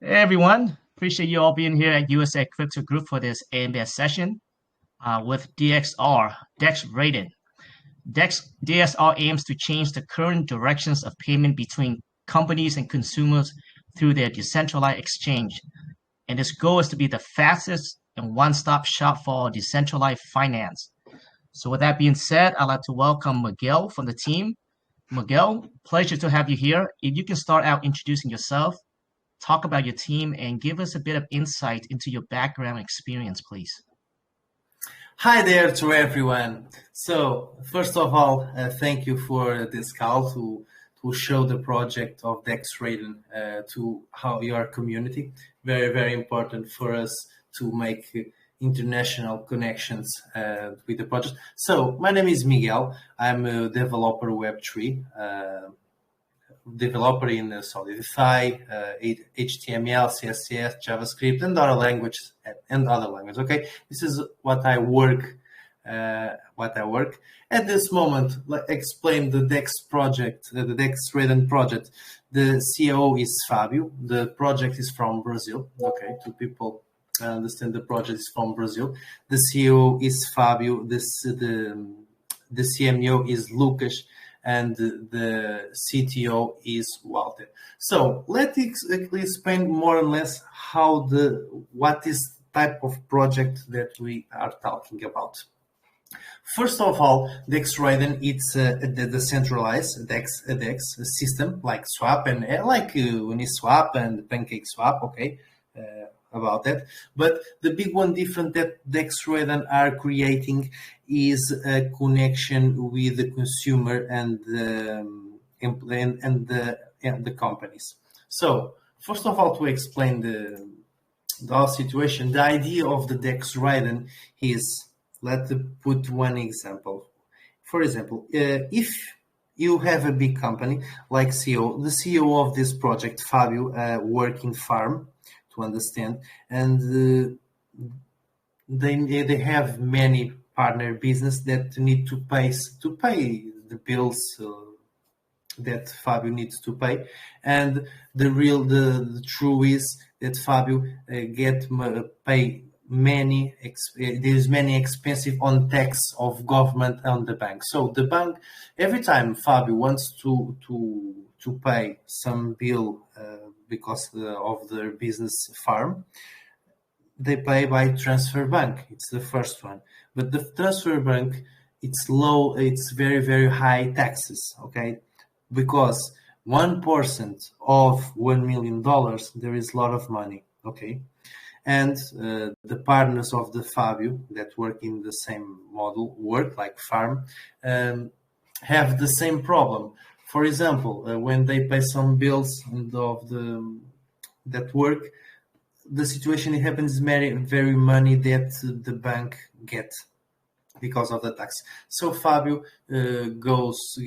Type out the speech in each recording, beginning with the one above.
Hey everyone, appreciate you all being here at USA Crypto Group for this AMA session with DXR, DEX Raiden. DXR aims to change the current directions of payment between companies and consumers through their decentralized exchange. And its goal is to be the fastest and one-stop shop for decentralized finance. So with that being said, I'd like to welcome Miguel from the team. Miguel, pleasure to have you here. If you can start out introducing yourself, talk about your team, and give us a bit of insight into your background experience, please. Hi there to everyone. So first of all, thank you for this call to show the project of DEX Raiden to your community. Very, very important for us to make international connections with the project. So my name is Miguel. I'm a developer Web3. Developer in Solidify, HTML, CSS, JavaScript, and other languages. Okay, this is what I work. At this moment. Let's explain the DEX project, the DEX Raiden project. The CEO is Fabio. The project is from Brazil. Okay, to people understand the project is from Brazil. The CEO is Fabio. The CMO is Lucas, and the CTO is Walter. So let's explain more or less what is type of project that we are talking about. First of all, DEX Raiden, it's the decentralized DEX system like Swap and like Uniswap and PancakeSwap. Okay, about that. But the big one different that DEX Raiden are creating is a connection with the consumer and the companies. So first of all, to explain the whole situation, the idea of the DEX Raiden is, let's put one example. For example, if you have a big company like the CEO of this project, Fabio, working farm, to understand, and they have many partner business that need to pay the bills that Fabio needs to pay, and the true is that Fabio pay many there's many expensive on tax of government on the bank. So the bank, every time Fabio wants to pay some bill because of their business farm, they pay by transfer bank. It's the first one, but the transfer bank, it's low, it's very, very high taxes. Okay, because 1% of $1 million, there is a lot of money. Okay, and the partners of the Fabio that work in the same model, work like farm, have the same problem. For example, when they pay some bills that work, the situation it happens is very money that the bank gets because of the tax. So Fabio goes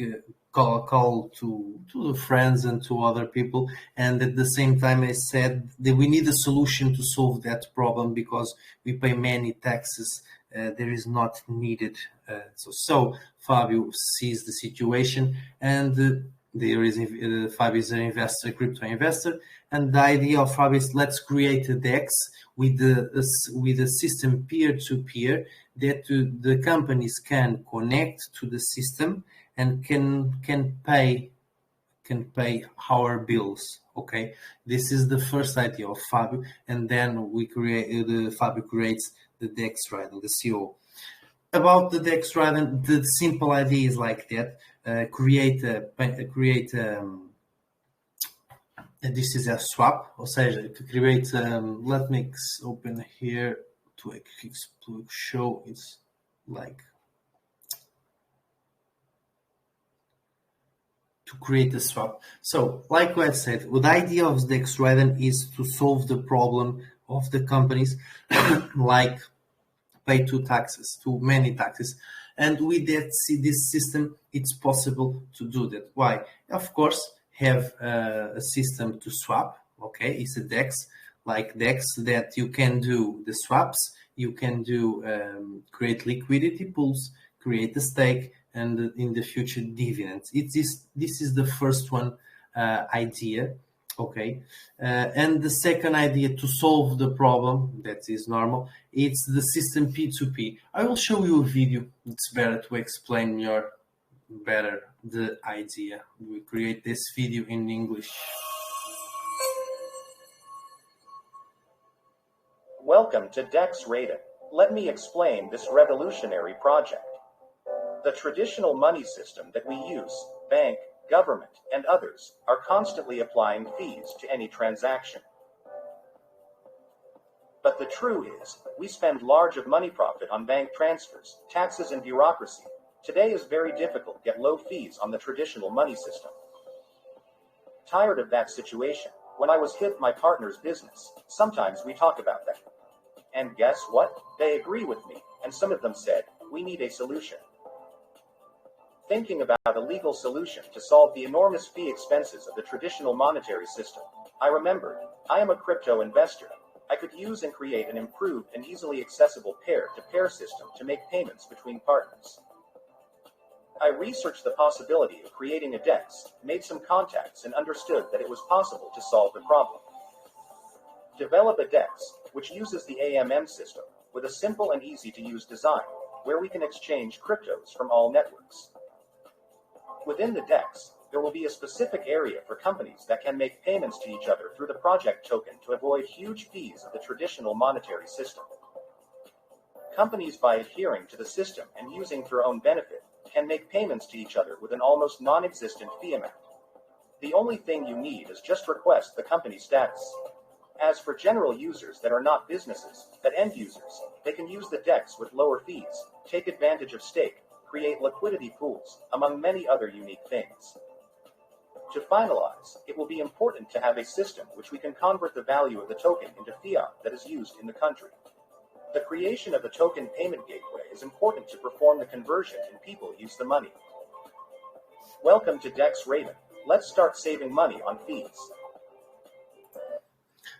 call to the friends and to other people, and at the same time I said that we need a solution to solve that problem because we pay many taxes. There is not needed. So Fabio sees the situation, and Fabio is an investor, a crypto investor, and the idea of Fabio is, let's create a DEX with a system peer-to-peer that the companies can connect to the system and can pay our bills. Okay, this is the first idea of Fabio, and then Fabio creates the DEX Raiden, the CEO. About the DEX Raiden, the simple idea is like that: this is a swap, ou seja, to create. Let me open here to show. It's like to create a swap. So, like I said, the idea of DEX Raiden is to solve the problem of the companies like pay too many taxes. And with this system, it's possible to do that. Why? Of course, have a system to swap. Okay, it's a DEX, like DEX, that you can do the swaps, you can do create liquidity pools, create a stake, and in the future dividends. This is the first one idea. Okay, and the second idea to solve the problem that is normal, it's the system P2P. I will show you a video. It's better to explain better the idea. We create this video in English. Welcome to DEX Raiden. Let me explain this revolutionary project. The traditional money system that we use, bank, government, and others, are constantly applying fees to any transaction. But the truth is, we spend large of money profit on bank transfers, taxes, and bureaucracy. Today is very difficult to get low fees on the traditional money system. Tired of that situation. When I was hit my partner's business, sometimes we talk about that. And guess what? They agree with me, and some of them said, we need a solution. Thinking about a legal solution to solve the enormous fee expenses of the traditional monetary system, I remembered, I am a crypto investor. I could use and create an improved and easily accessible peer-to-peer system to make payments between partners. I researched the possibility of creating a DEX, made some contacts, and understood that it was possible to solve the problem. Develop a DEX, which uses the AMM system, with a simple and easy-to-use design, where we can exchange cryptos from all networks. Within the DEX, there will be a specific area for companies that can make payments to each other through the project token to avoid huge fees of the traditional monetary system. Companies, by adhering to the system and using for their own benefit, can make payments to each other with an almost non-existent fee amount. The only thing you need is just request the company status. As for general users that are not businesses, but end users, they can use the DEX with lower fees, take advantage of stake, create liquidity pools, among many other unique things. To finalize, it will be important to have a system which we can convert the value of the token into fiat that is used in the country. The creation of a token payment gateway is important to perform the conversion and people use the money. Welcome to DEX Raiden. Let's start saving money on fees.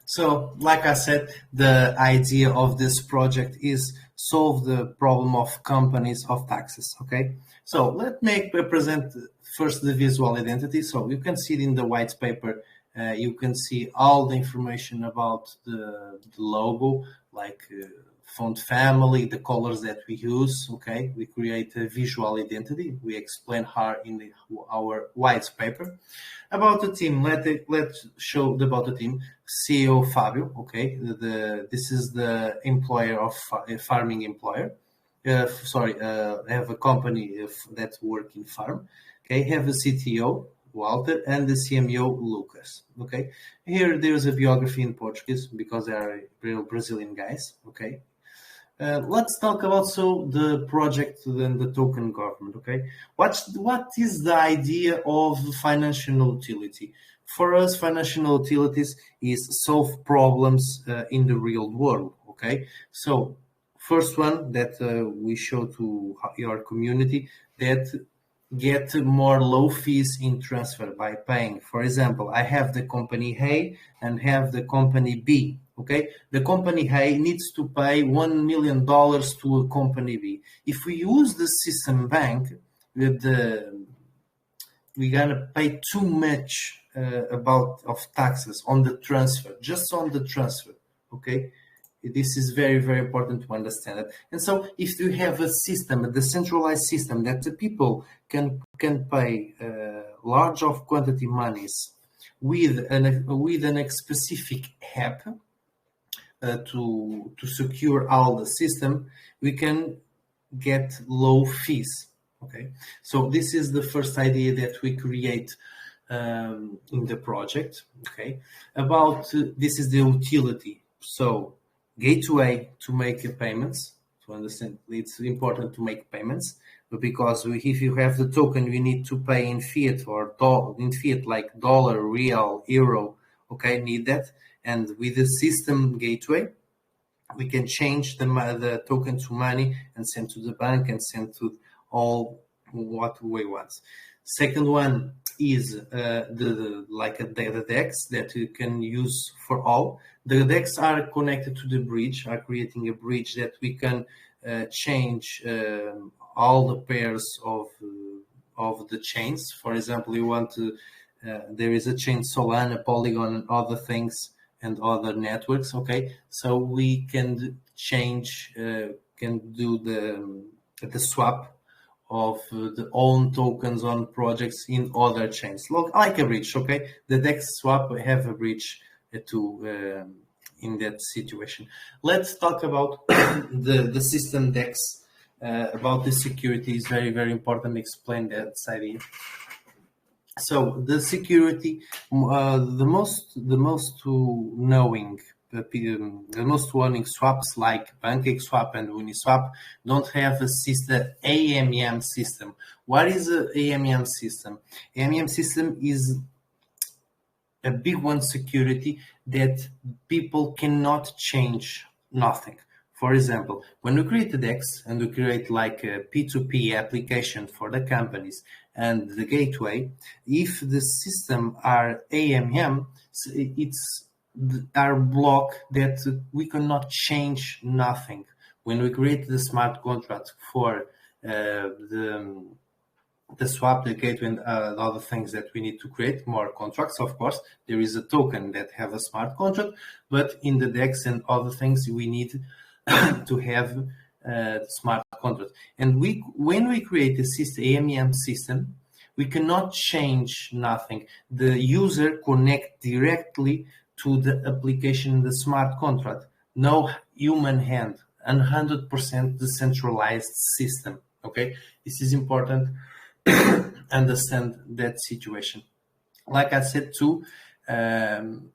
So, like I said, the idea of this project is solve the problem of companies of taxes, okay? So let me present first the visual identity. So you can see it in the white paper. You can see all the information about the logo, like font family, the colors that we use, okay? We create a visual identity. We explain how in our white paper. About the team, let's show about the team. CEO Fabio, okay? This is the employer of farming employer. I have a company that work in farm. Okay, have a CTO, Walter, and the CMO, Lucas. Okay, here there's a biography in Portuguese because they are real Brazilian guys. Okay, let's talk about the project and the token government. Okay, what is the idea of financial utility? For us, financial utilities is solve problems in the real world. Okay, so first one that we show to your community that get more low fees in transfer by paying. For example, I have the company A and have the company B. Okay, the company A needs to pay $1 million to a company B. If we use the system bank, we're gonna pay too much of taxes on the transfer, just on the transfer. Okay. This is very, very important to understand it. And so if you have a system, a decentralized system that the people can pay large of quantity monies with an specific app to secure all the system, we can get low fees. Okay, so this is the first idea that we create in the project. Okay, about this is the utility. So gateway to make payments. To understand, it's important to make payments, but because if you have the token, we need to pay in fiat or in fiat like dollar, real, euro. Okay, need that. And with the system gateway, we can change the token to money and send to the bank and send to all what we want. Second one is the DEX that you can use for all. The DEX are connected to the bridge, are creating a bridge that we can change all the pairs of the chains. For example, you want to there is a chain Solana, Polygon, and other things and other networks. Okay, so we can change, can do the swap of the own tokens on projects in other chains, like a bridge. Okay, the DEX swap have a bridge to in that situation. Let's talk about the system DEX. About the security is very, very important to explain that idea. So the security, the most knowing the most warning swaps like PancakeSwap and Uniswap don't have a system, AMM system. What is an AMM system? AMM system is a big one security that people cannot change nothing. For example, when we create the DEX and we create like a P2P application for the companies and the gateway, if the system are AMM, it's our block that we cannot change nothing. When we create the smart contract for the swap, the gateway, and other things that we need to create, more contracts, of course, there is a token that have a smart contract, but in the DEX and other things, we need to have smart contract. And when we create a system, AMM system, we cannot change nothing. The user connect directly to the application, the smart contract. No human hand, 100% decentralized system. Okay, this is important. Understand that situation. Like I said too, in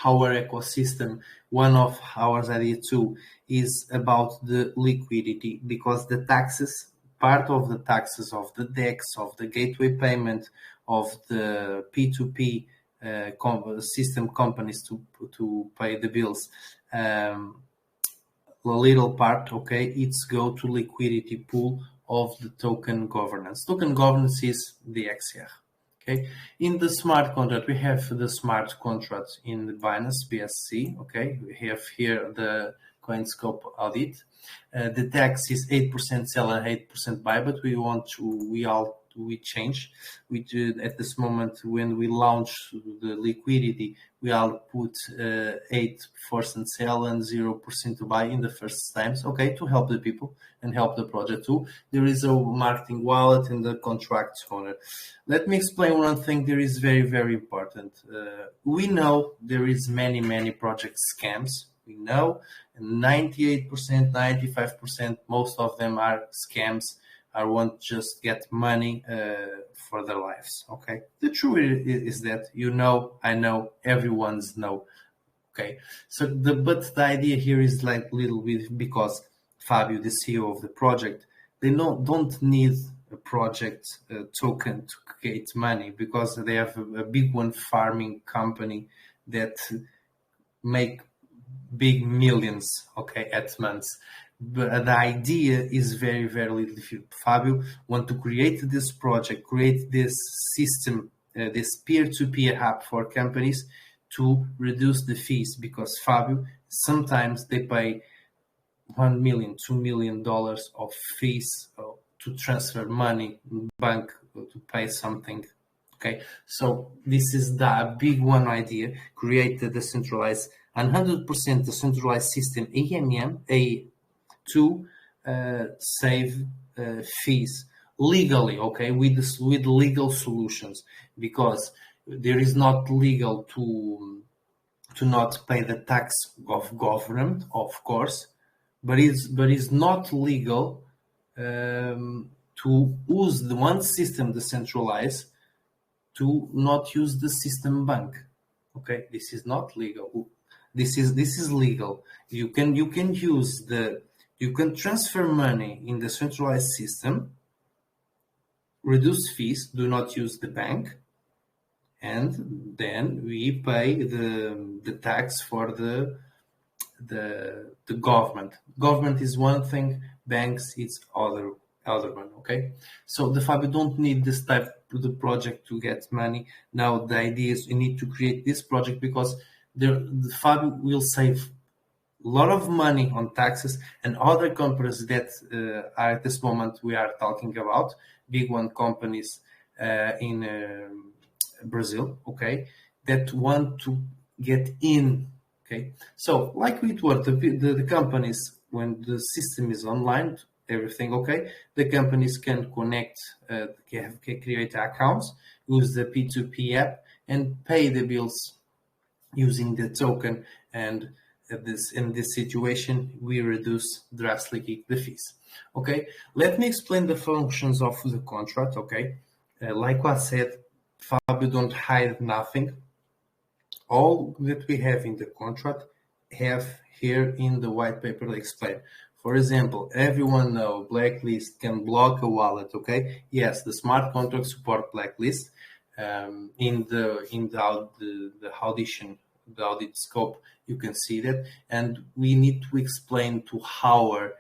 our ecosystem, one of our idea too is about the liquidity, because the taxes, part of the taxes of the DEX, of the gateway payment, of the P2P system companies to pay the bills, a little part, okay, it's go to liquidity pool of the token governance. Token governance is the XR. Okay, in the smart contract, we have the smart contract in the Binance BSC. Okay, we have here the CoinScope Audit. The tax is 8% sell and 8% buy, but we change. We do at this moment when we launch the liquidity, we all put 8% sell and 0% to buy in the first times. Okay, to help the people and help the project too. There is a marketing wallet and the contract owner. Let me explain one thing. There is very, very important. We know there is many project scams. We know 98%, 95%, most of them are scams. I want just get money for their lives. Okay, the truth is that I know, everyone's know. Okay, so but the idea here is like little bit because Fabio, the CEO of the project, they don't need a project token to get money, because they have a big one farming company that make big millions, okay, at months. But the idea is very, very little. If you, Fabio, want to create this project, create this system, this peer-to-peer app for companies to reduce the fees, because Fabio, sometimes they pay $1 million, $2 million of fees to transfer money in bank to pay something. Okay, so this is the big one idea: create the decentralized, 100% decentralized system, AMM, to save fees legally. Okay, with legal solutions, because there is not legal to not pay the tax of government, of course, but it's not legal to use the one system decentralized to not use the system bank. Okay, this is not legal. This is legal. You can use you can transfer money in the centralized system, reduce fees, do not use the bank, and then we pay the tax for the government. Government is one thing, banks it's other one. Okay, so the Fabio don't need this type of the project to get money. Now the idea is you need to create this project because the Fabio will save a lot of money on taxes, and other companies that are at this moment we are talking about, big one companies in Brazil, okay, that want to get in, okay. So like it works, the companies, when the system is online, everything okay, the companies can connect, can create accounts, use the P2P app, and pay the bills using the token. And in this situation, we reduce drastically the fees. Okay, let me explain the functions of the contract. Okay, like I said, Fabio, don't hide nothing. All that we have in the contract have here in the white paper explained. For example, everyone know blacklist can block a wallet. Okay, yes, the smart contract support blacklist. In the audition, the audit scope, you can see that, and we need to explain to our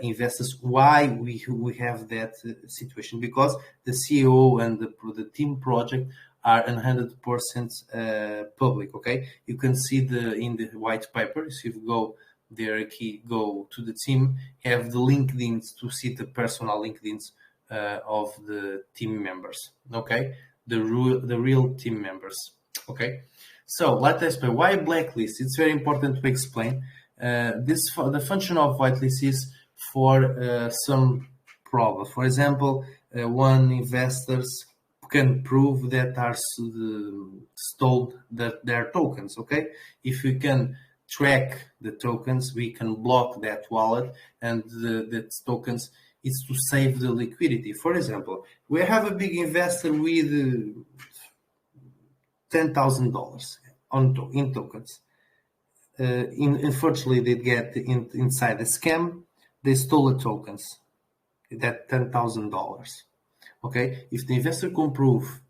investors why we have that situation, because the CEO and the team project are 100% public. Okay, you can see in the white paper. So if you go there, go to the team, have the LinkedIn's to see the personal LinkedIn's of the team members. Okay, the real team members. Okay, so let us explain why blacklist. It's very important to explain. The function of whitelist is for some problems. For example, one investors can prove that are stole their tokens. Okay, if we can track the tokens, we can block that wallet, and the tokens is to save the liquidity. For example, we have a big investor with $10,000 in tokens. Unfortunately, they get inside the scam. They stole the tokens, that $10,000. Okay, if the investor can prove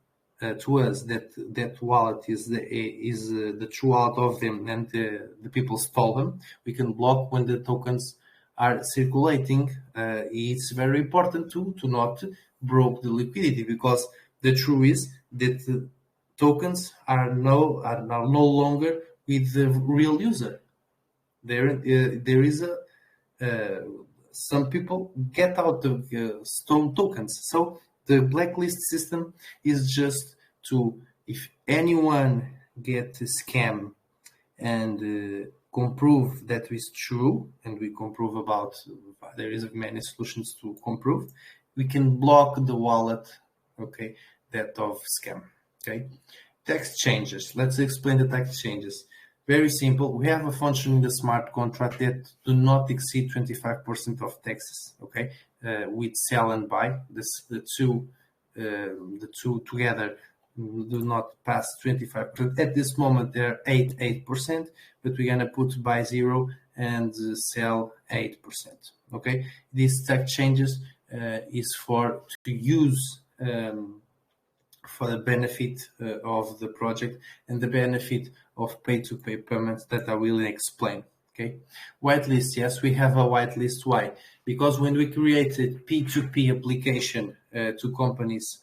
to us that wallet is the true wallet of them, and the people stole them, we can block when the tokens are circulating. It's very important to not broke the liquidity, because the truth is that the tokens are no longer with the real user. There is some people get out the stolen tokens. So the blacklist system is just to, if anyone get a scam and can prove that is true, and we can prove about, there is many solutions to prove, we can block the wallet, okay, that of scam. Okay, tax changes. Let's explain the tax changes. Very simple. We have a function in the smart contract that do not exceed 25% of taxes. Okay, with sell and buy, the two together do not pass 25%. At this moment, they're 8%, but we're gonna put buy 0 and sell 8%. Okay, these tax changes is to use for the benefit of the project and the benefit of pay-to-pay payments that I will explain. Okay, whitelist. Yes, we have a whitelist. Why? Because when we created P2P application to companies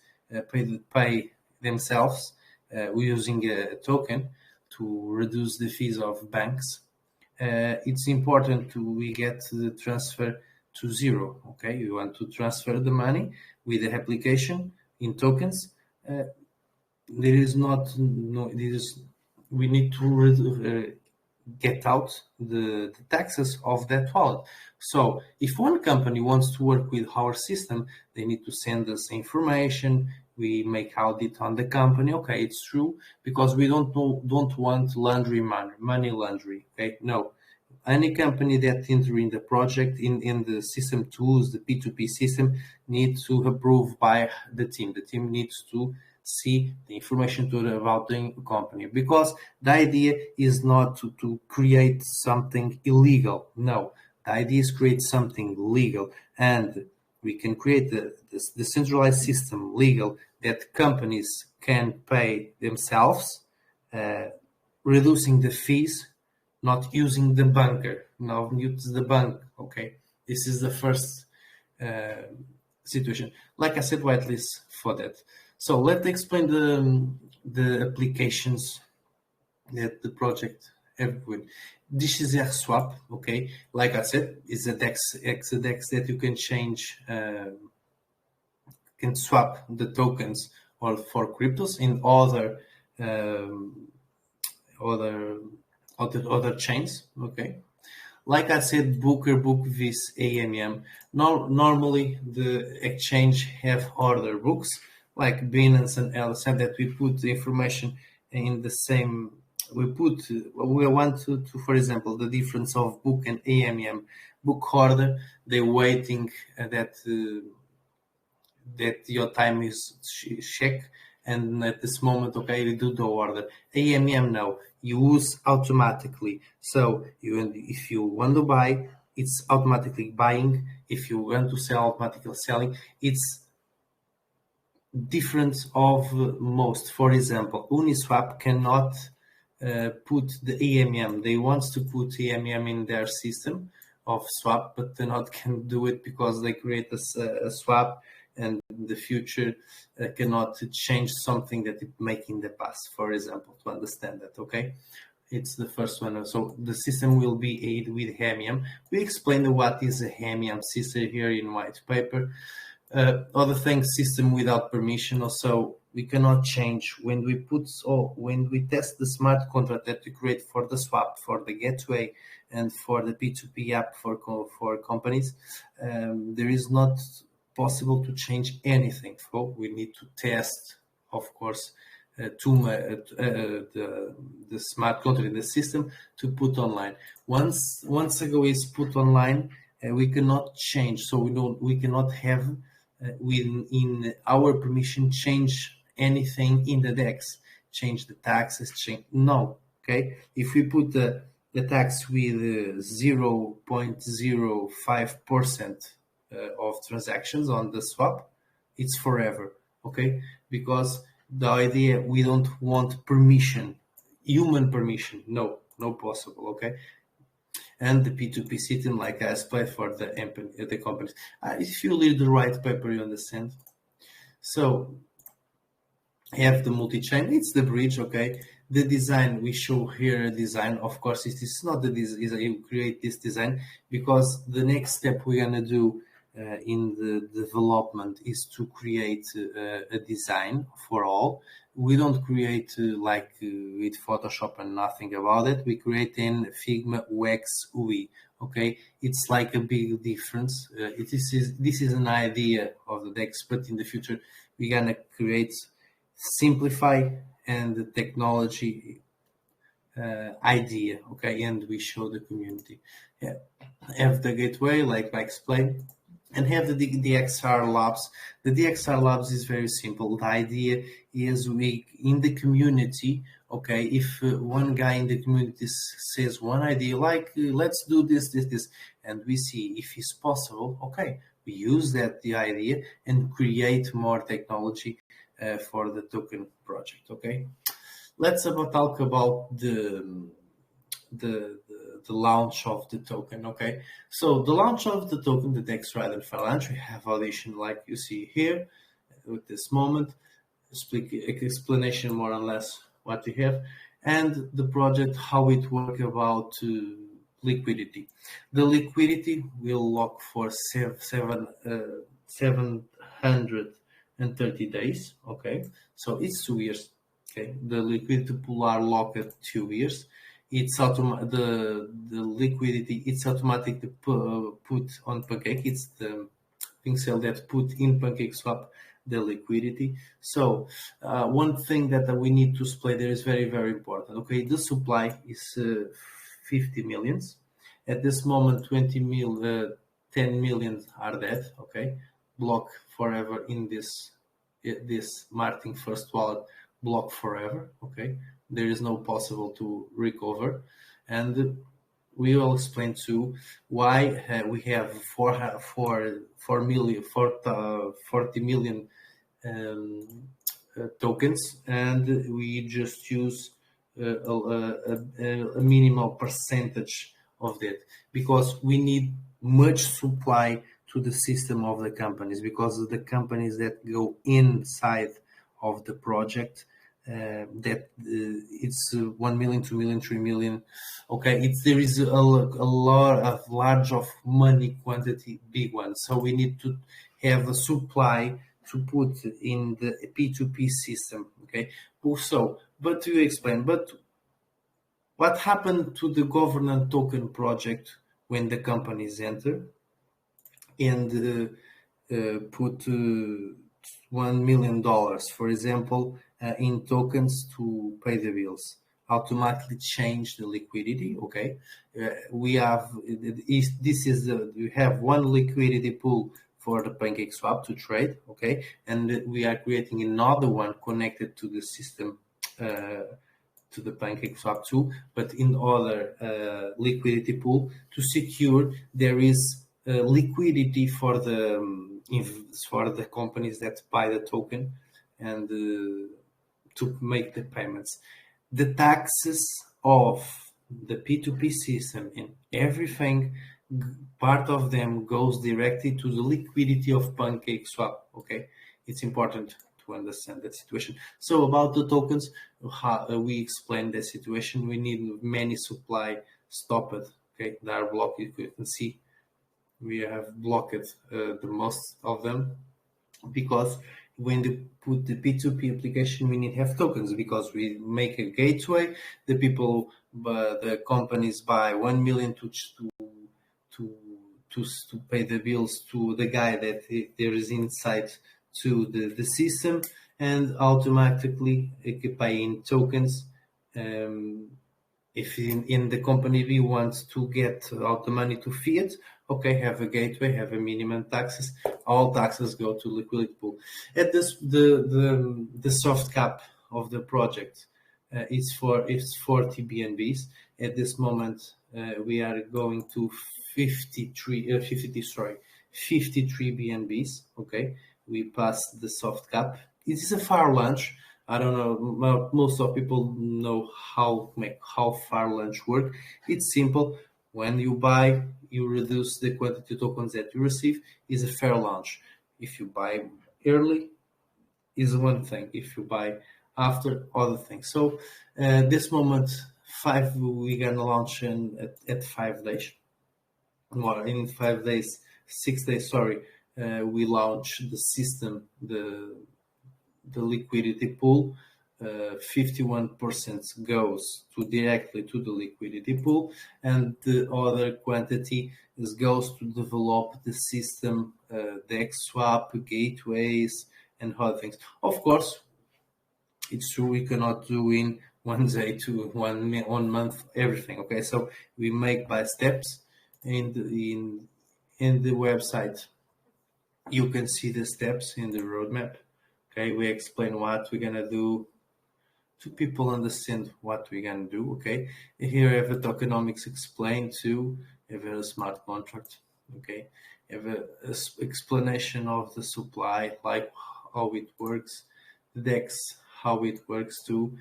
pay themselves, we're using a token to reduce the fees of banks. It's important we get the transfer to 0. Okay, you want to transfer the money with the application in tokens. We need to get out the taxes of that wallet. So if one company wants to work with our system, they need to send us information. We make audit on the company. Okay, it's true, because we don't want money laundering. Okay, no. Any company that enter in the project in the system tools, the P2P system, needs to approve by the team. The team needs to see the information about the company, because the idea is not to create something illegal. No, the idea is create something legal, and we can create the decentralized system legal that companies can pay themselves, reducing the fees, not using the banker. Now use the bank. Okay, this is the first situation. Like I said, whitelist for that. So let's explain the applications that the project have with. This is a swap. Okay, like I said, it's a DEX that you can change, can swap the tokens or for cryptos in other chains. Okay, like I said, book this AMM. Normally the exchange have other books like Binance and LSM that we put the information in the same. We want to, for example, the difference of book and AMM. Book order, they're waiting that your time is checked, and at this moment, okay, you do the order. AMM now, you use automatically. So if you want to buy, it's automatically buying. If you want to sell, automatically selling. It's different of most. For example, Uniswap cannot put the AMM. They want to put AMM in their system of swap, but they not can do it because they create a swap, and in the future cannot change something that it make in the past, for example, to understand that. Okay, it's the first one. So the system will be aid with AMM. We explained what is a AMM system here in white paper. Other things, system without permission. Also, we cannot change when we test the smart contract that we create for the swap, for the gateway, and for the P2P app for companies. There is not possible to change anything. So we need to test, of course, the smart contract in the system to put online. Once ago is put online, we cannot change. So we cannot have in our permission change anything in the DEX, change the taxes, change no. Okay, if we put the tax with 0.05% of transactions on the swap, it's forever. Okay, because the idea, we don't want permission, human permission. No possible. Okay. And the P2P system, like I explained for the companies. If you read the right paper, you understand. So have the multi-chain, it's the bridge. Okay, the design, we show here a design. Of course, it is not the design, you create this design, because the next step we're gonna do in the development is to create a design for all. We don't create like with Photoshop and nothing about it. We create in Figma, Wax, UI. Okay, it's like a big difference. This is an idea of the DEX, but in the future we're gonna create, simplify, and the technology idea. Okay, and we show the community. Yeah. Have the gateway, like I explained, and have the DXR labs. The DXR labs is very simple. The idea is we in the community. Okay, if one guy in the community says one idea, like let's do this, and we see if it's possible. Okay, we use the idea and create more technology for the token project. Okay, let's talk about the launch of the token. Okay, so the launch of the token, the DEX Raiden launch, we have audition like you see here with this moment, explanation more or less what we have, and the project, how it work about liquidity. The liquidity will lock for 730 days. Okay, so it's 2 years. Okay, the liquidity pool are locked at 2 years. It's the liquidity. It's automatically put on Pancake. It's the Presale that put in PancakeSwap the liquidity. So one thing that we need to explain there is very, very important. Okay, the supply is 50 millions. At this moment, 10 million are dead. Okay, block forever in this Martin first wallet, block forever. Okay, there is no possible to recover, and we will explain too why we have 40 million tokens, and we just use a minimal percentage of that, because we need much supply to the system of the companies, because of the companies that go inside of the project, that it's 1 million, 2 million, 3 million. Okay, there is a lot of large of money quantity, big ones. So we need to have a supply to put in the P2P system. Okay, so but to explain, but what happened to the governance token project when the companies enter and put $1 million, for example, in tokens to pay the bills? Automatically change the liquidity. Okay, we have we have one liquidity pool for the PancakeSwap to trade. Okay, and we are creating another one connected to the system. To the PancakeSwap too, but in other liquidity pool to secure there is liquidity for the companies that buy the token and to make the payments. The taxes of the P2P system and everything, part of them goes directly to the liquidity of PancakeSwap. Okay, it's important to understand that situation. So about the tokens, we explained the situation. We need many supply stopped. Okay, they are blocked. You can see we have blocked the most of them because when you put the P2P application, we need to have tokens because we make a gateway. The people, the companies buy 1 million to pay the bills to the guy that there is inside to the system, and automatically pay in tokens. If in the company we want to get out the money to fiat, okay, have a gateway, have a minimum taxes. All taxes go to liquidity pool. At this, the soft cap of the project it's 40 BNBs. At this moment, we are going to 53 BNBs. Okay, we passed the soft cap. It is a far launch. I don't know. Most of people know how far launch work. It's simple. When you buy, you reduce the quantity of tokens that you receive. Is a fair launch. If you buy early, is one thing. If you buy after, other things. So this moment, we're gonna launch at 5 days. Well, in 5 days, 6 days. Sorry, we launch the system, the liquidity pool. 51% goes directly to the liquidity pool, and the other quantity goes to develop the system, DEX swap, gateways, and other things. Of course, it's true we cannot do in 1 day to 1 month everything. Okay, so we make by steps. In the website, you can see the steps in the roadmap. Okay, we explain what we're gonna do to people understand what we're gonna do. Okay, here I have a tokenomics explained too. I have a smart contract. Okay, I have a explanation of the supply, like how it works, the DEX, how it works too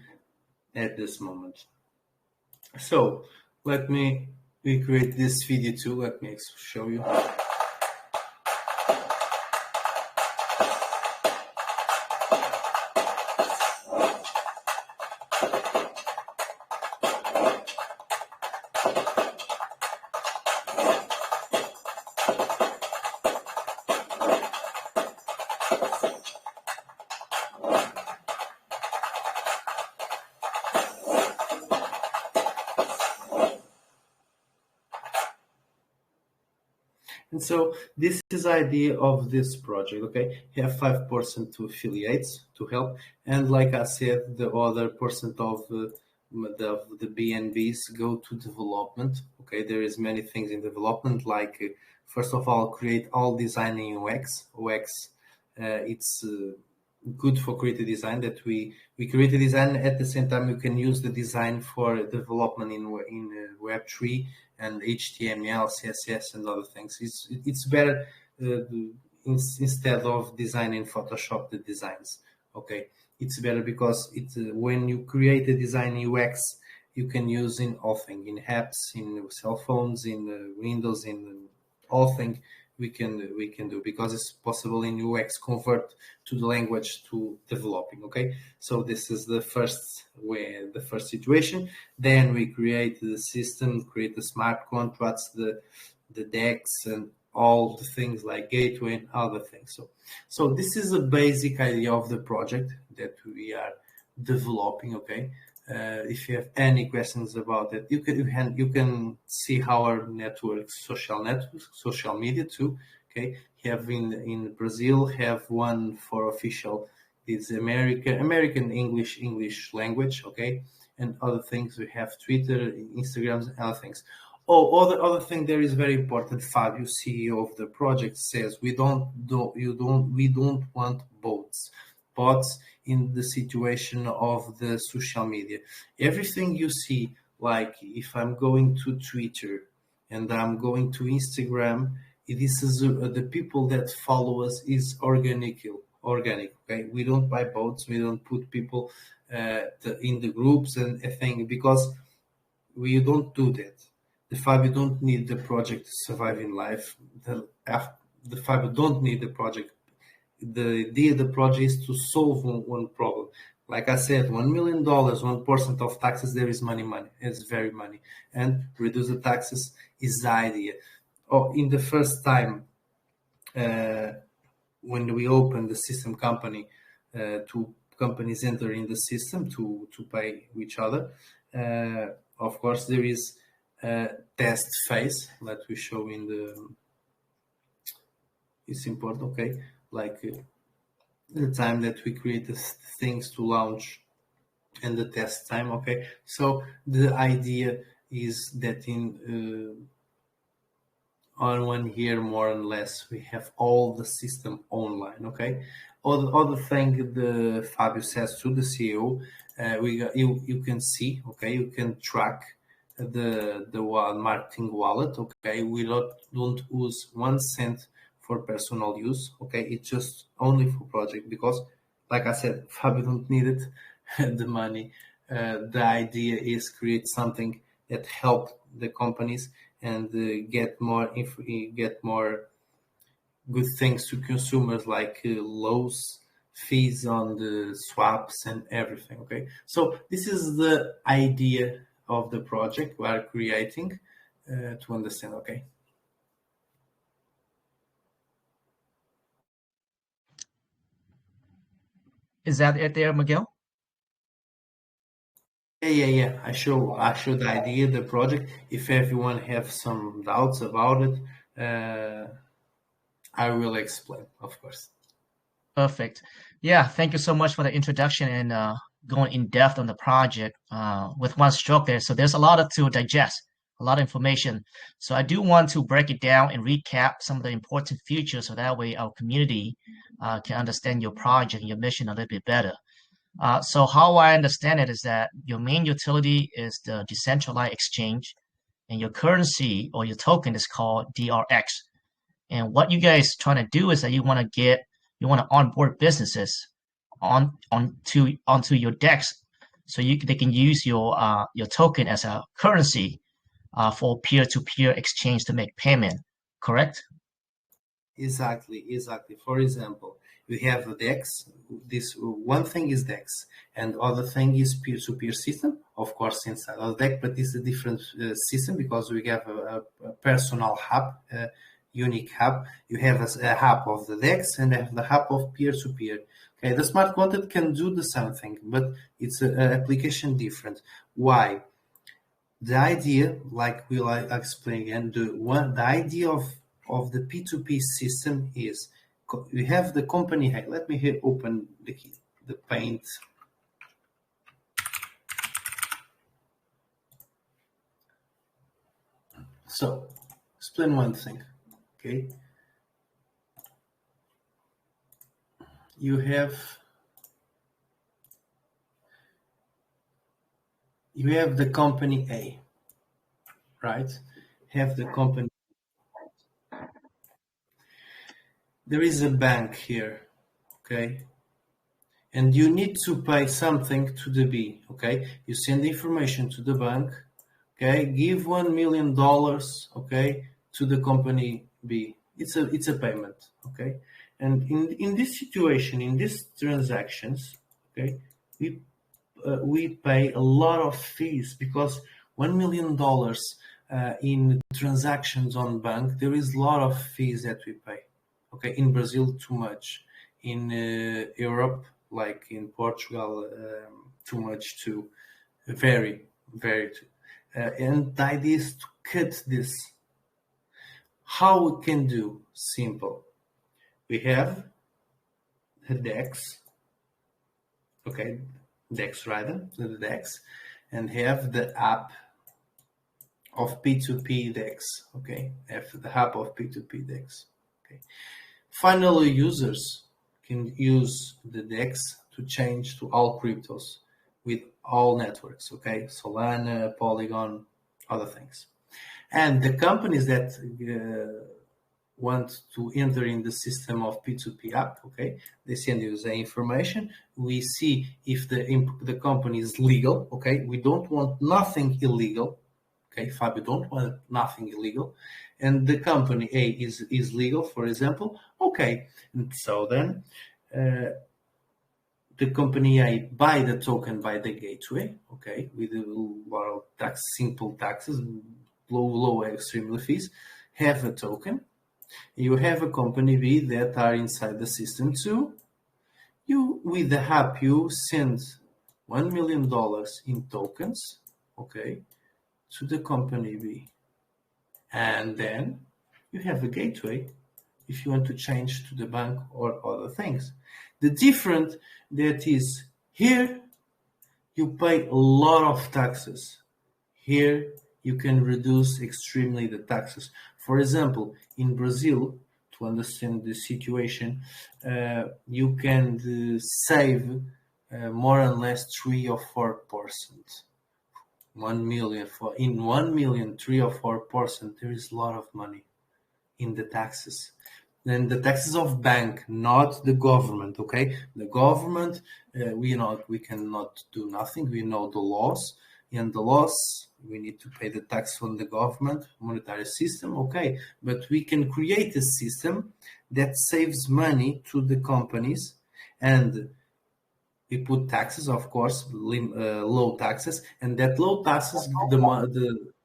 at this moment. So let me recreate this video too. Let me show you. And so this is the idea of this project. Okay, you have 5% to affiliates to help, and like I said, the other percent of the BNBs go to development. Okay, there is many things in development, like first of all, create all design in UX. It's good for creative design, that we create a design. At the same time, you can use the design for development in Web3 and HTML, CSS, and other things. It's better instead of designing Photoshop the designs. Okay, it's better because when you create a design UX, you can use in all things, in apps, in cell phones, in Windows, in all things. We can do, because it's possible in UX convert to the language to developing. Okay, so this is the first situation. Then we create the system, create the smart contracts, the DEX, and all the things like gateway and other things. So this is a basic idea of the project that we are developing. Okay, if you have any questions about it, you can see our networks, social media too. Okay, have in Brazil, have one for official. It's American English language. Okay, and other things we have Twitter, Instagrams, and other things. Oh, other thing there is very important. Fabio, CEO of the project, says we don't want bots in the situation of the social media. Everything you see, like if I'm going to Twitter and I'm going to Instagram, this is the people that follow us is organic. Okay, we don't buy bots. We don't put people in the groups and a thing, because we don't do that. The Fabio don't need the project to survive in life. The Fabio don't need the project. The idea of the project is to solve one problem. Like I said, $1 million, 1% of taxes, there is money. It's very money. And reduce the taxes is the idea. In the first time, when we open the system company, two companies enter in the system to pay each other. Of course, there is a test phase that we show in the. It's important, okay? Like the time that we create the things to launch and the test time, okay? So the idea is that in on 1 year, more or less, we have all the system online, okay? Other thing the Fabio says to the CEO, you can see, okay? You can track the marketing wallet, okay? We don't use 1 cent for personal use, okay? It's just only for project, because, like I said, Fabio don't need it, the money. The idea is create something that help the companies and get more good things to consumers, like lows fees on the swaps and everything. Okay, so this is the idea of the project we are creating to understand. Okay. Is that it there, Miguel? Yeah. I show the idea, the project. If everyone have some doubts about it, I will explain, of course. Perfect. Yeah, thank you so much for the introduction and going in depth on the project with one stroke there. So there's a lot to digest, a lot of information. So I do want to break it down and recap some of the important features, so that way our community can understand your project and your mission a little bit better. So how I understand it is that your main utility is the decentralized exchange, and your currency or your token is called DRX. And what you guys trying to do is that you want to onboard businesses onto your DEX, so they can use your token as a currency for peer-to-peer exchange to make payment. Correct? Exactly. For example, we have a DEX. This one thing is DEX, and other thing is peer-to-peer system. Of course, inside of DEX, but it's a different system, because we have a personal hub, unique hub. You have a hub of the DEX and have the hub of peer-to-peer. Okay, the smart contract can do the same thing, but it's an application different. Why? The idea, like we'll explain again, the idea of the P2P system is we have the company. Let me open the Paint. So, explain one thing. Okay, you have the company A, right? Have the company. There is a bank here, okay? And you need to pay something to the B, okay? You send the information to the bank, okay? Give $1 million, okay, to the company B. It's a payment, okay? And in this situation, in these transactions, okay, we pay a lot of fees, because $1 million in transactions on bank, there is a lot of fees that we pay. Okay, in Brazil, too much. In Europe, like in Portugal, too much too. Very, very too. And the idea is to cut this. How we can do? Simple. We have the DEX, okay, DEX Raiden, the DEX, and have the app of P2P DEX, okay, the app of P2P DEX, okay. Final users can use the DEX to change to all cryptos with all networks, okay, Solana, Polygon, other things. And the companies that want to enter in the system of P2P app, okay, they send you the information. We see if the company is legal, okay. We don't want nothing illegal, okay. Fabio don't want nothing illegal, and the company A is legal, for example, okay. And so then the company A buy the token by the gateway, okay, with a lot of simple taxes, low extremely fees, have a token. You have a company B that are inside the system too. You, with the app, you send $1 million in tokens, okay, to the company B. And then you have a gateway if you want to change to the bank or other things. The difference that is here, you pay a lot of taxes. Here, you can reduce extremely the taxes. For example, in Brazil, to understand the situation, you can save more or less 3 or 4%. 1 million in 1 million, 3 or 4%. There is a lot of money in the taxes. Then the taxes of bank, not the government. Okay, the government, we cannot do nothing. We know the laws, and the laws we need to pay the tax on the government monetary system. Okay, but we can create a system that saves money to the companies, and we put taxes, of course, low taxes, and that low taxes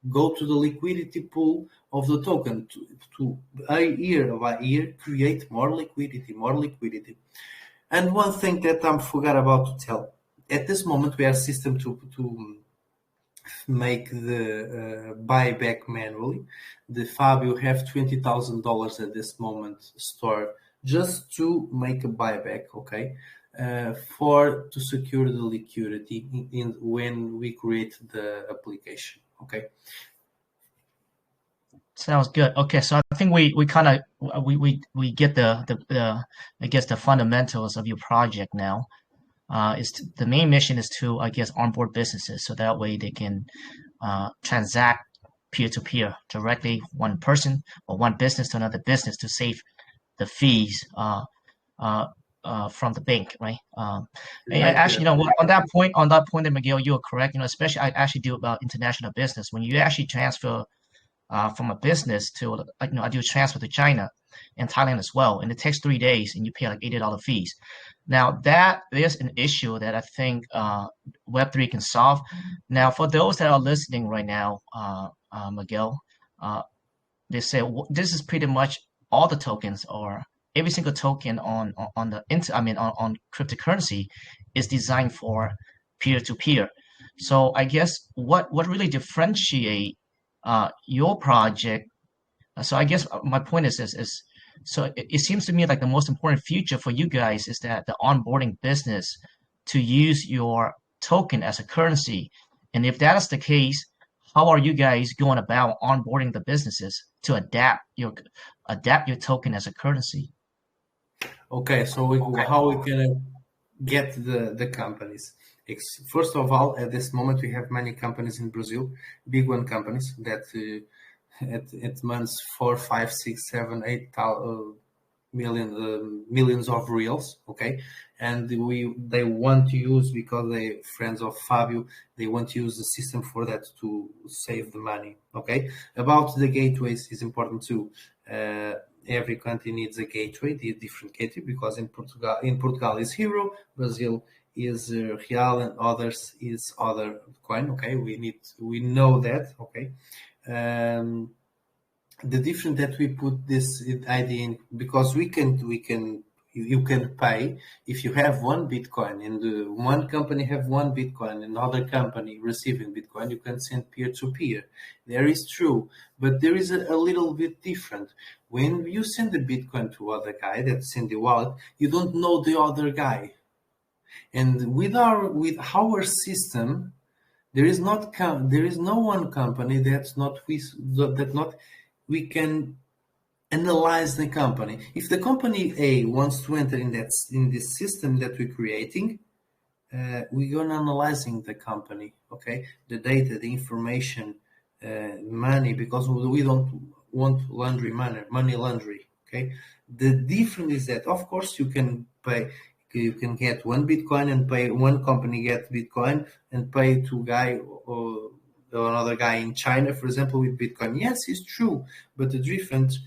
go to the liquidity pool of the token to year by year create more liquidity. And one thing that I forgot about to tell, at this moment we have a system to make the buyback manually. The Fabio have $20,000 at this moment stored just to make a buyback, okay, to secure the liquidity when we create the application, okay. Sounds good. Okay, so I think we kind of we get the I guess the fundamentals of your project now. The main mission is to, I guess, onboard businesses so that way they can transact peer-to-peer directly, one person or one business to another business, to save the fees from the bank, right? Actually, on that point, Miguel, you are correct. Especially I actually do about international business. When you actually transfer from a business to, I do a transfer to China and Thailand as well, and it takes 3 days, and you pay like $80 fees. Now that is an issue that I think Web3 can solve. Now, for those that are listening right now, Miguel, they say this is pretty much all the tokens, or every single token on cryptocurrency is designed for peer-to-peer. So I guess what really differentiate your project. So I guess my point is this: so it seems to me like the most important feature for you guys is that the onboarding business to use your token as a currency. And if that is the case, how are you guys going about onboarding the businesses to adapt your token as a currency? Okay, so how we can get the companies? First of all, at this moment we have many companies in Brazil, big one companies that at months 4, 5, 6, 7, 8 millions of reals, okay, and they want to use, because they friends of Fabio, they want to use the system for that to save the money, okay. About the gateways is important too. Every country needs a gateway, the different gateway, because in Portugal is euro, Brazil is real, and others is other coin, okay. We know that, okay. The difference that we put this idea in, because you can pay if you have one Bitcoin and one company have one Bitcoin, another company receiving Bitcoin, you can send peer-to-peer. There is true, but there is a little bit different. When you send the Bitcoin to other guy that's in the wallet, you don't know the other guy. And with our system, there is no one company we can analyze the company. If the company A wants to enter in this system that we're creating, we're gonna analyzing the company, okay, the data, the information, money, because we don't want money laundry. Okay, the difference is that of course you can get one Bitcoin and pay one company get Bitcoin and pay to guy or another guy in China, for example, with Bitcoin. Yes, it's true, but the difference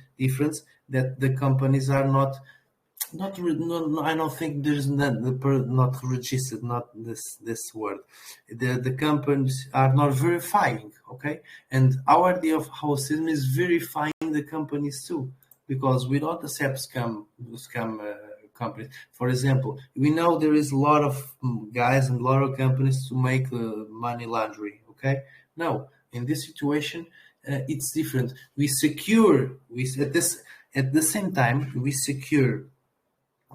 that the companies are not I don't think there's not registered, not this word. The companies are not verifying, okay? And our idea of our system is verifying the companies too, because we don't accept scam companies. For example, we know there is a lot of guys and a lot of companies to make money laundering, okay? No, in this situation, it's different. At the same time, we secure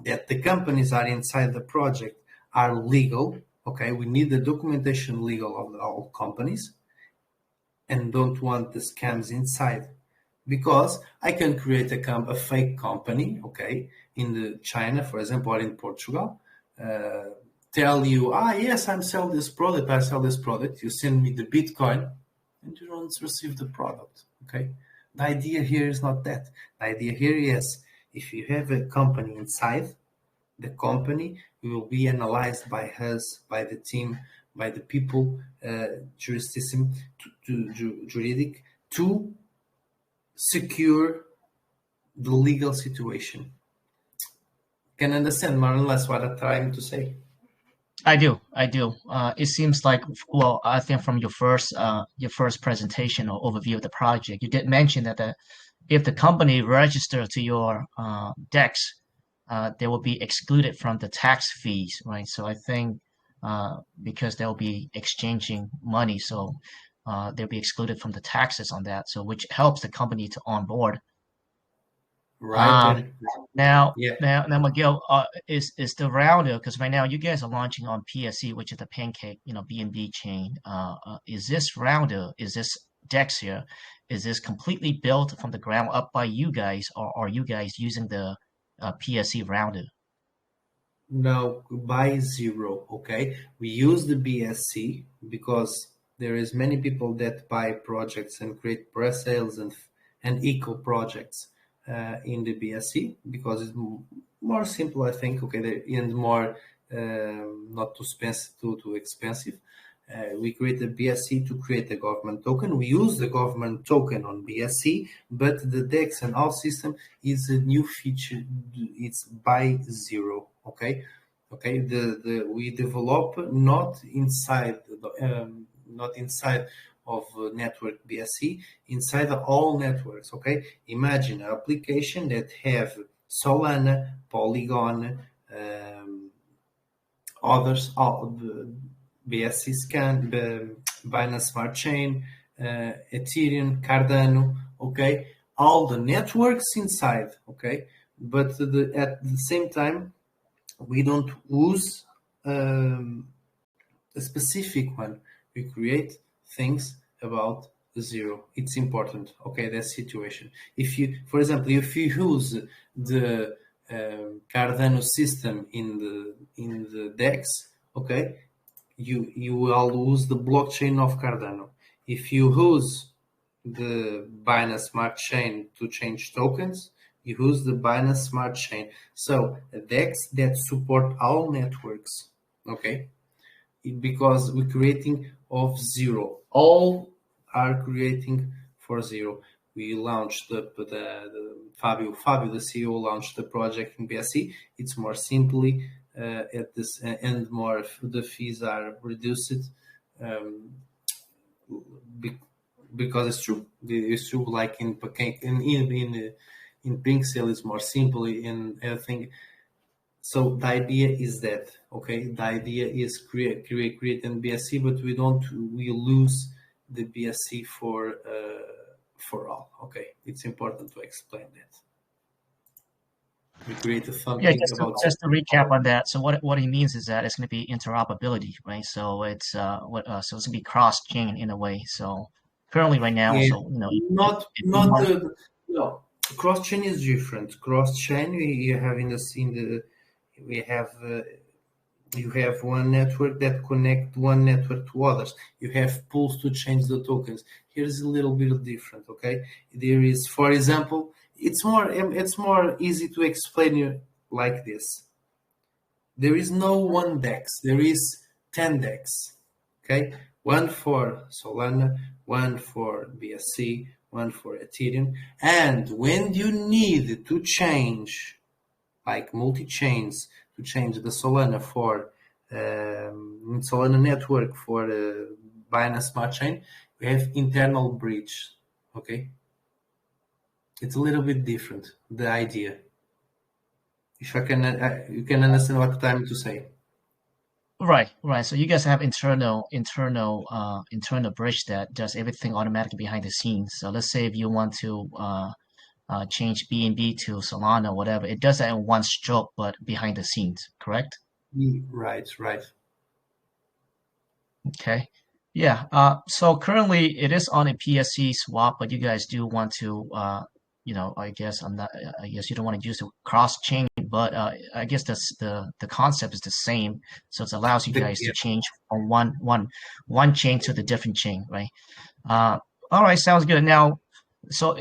that the companies are inside the project are legal, okay? We need the documentation legal of all companies and don't want the scams inside. Because I can create a fake company, okay, in China, for example, or in Portugal, tell you, yes, I sell this product, you send me the Bitcoin, and you don't receive the product, okay? The idea here is not that. The idea here is, if you have a company inside, the company will be analyzed by us, by the team, by the people, juridic, to secure the legal situation. Can understand more or less what I'm trying to say? I do. It seems like, well, I think from your first presentation or overview of the project, you did mention that if the company registers to your DEX, they will be excluded from the tax fees, right? So I think because they'll be exchanging money, so they'll be excluded from the taxes on that. So which helps the company to onboard. Right. Now, Miguel, is the router, because right now you guys are launching on PSC, which is the Pancake, BNB chain. Is this router, is this DEX here, is this completely built from the ground up by you guys, or are you guys using the PSC router? No, by zero, okay? We use the BSC because there is many people that buy projects and create presales and eco projects in the BSC because it's more simple, I think, okay, and more not too expensive. We create a BSC to create a government token. We use the government token on BSC, but the DEX and our system is a new feature. It's by zero. Okay. We develop not inside of network BSC, inside all networks. Okay. Imagine an application that have Solana, Polygon, others, BSC Scan, Binance Smart Chain, Ethereum, Cardano, okay, all the networks inside, okay, but at the same time, we don't use a specific one. We create things about zero. It's important, okay, that situation. If you, for example, if you use the Cardano system in the DEX, okay, you will use the blockchain of Cardano. If you use the Binance Smart Chain to change tokens, you use the Binance Smart Chain. So a DEX that support all networks, okay? Because we're creating of zero. All are creating for zero. We launched the Fabio, the CEO, launched the project in BSC. It's more simply at this and more the fees are reduced because it's true. It's true. Like in Presale, it's more simple in everything. So the idea is that, okay, the idea is create an BSC, but we lose the BSC for all. Okay, it's important to explain that. We create something just to recap on that. So what he means is that it's going to be interoperability, right? So it's so it's going to be cross chain in a way. So currently, right now, Yeah, so no. Cross chain is different. Cross chain you have we have you have one network that connect one network to others. You have pools to change the tokens. Here's a little bit different. Okay, there is, for example, it's more easy to explain you like this. There is no one DEX. There is 10 DEX. Okay, one for Solana, one for BSC, one for Ethereum. And when you need to change, like multi-chains, to change the Solana for Solana network for Binance Smart Chain, we have internal bridge. Okay, it's a little bit different, the idea. If I can, you can understand what I'm trying to say. right. So you guys have internal bridge that does everything automatically behind the scenes. So let's say if you want to change BNB to Solana, whatever, it does that in one stroke, but behind the scenes, correct? Right. Okay. Yeah. So currently it is on a PSC swap, but you guys do want to, I guess you don't want to use the cross chain, but I guess the concept is the same. So it allows you guys to change from one chain to the different chain, right? All right. Sounds good. Now, so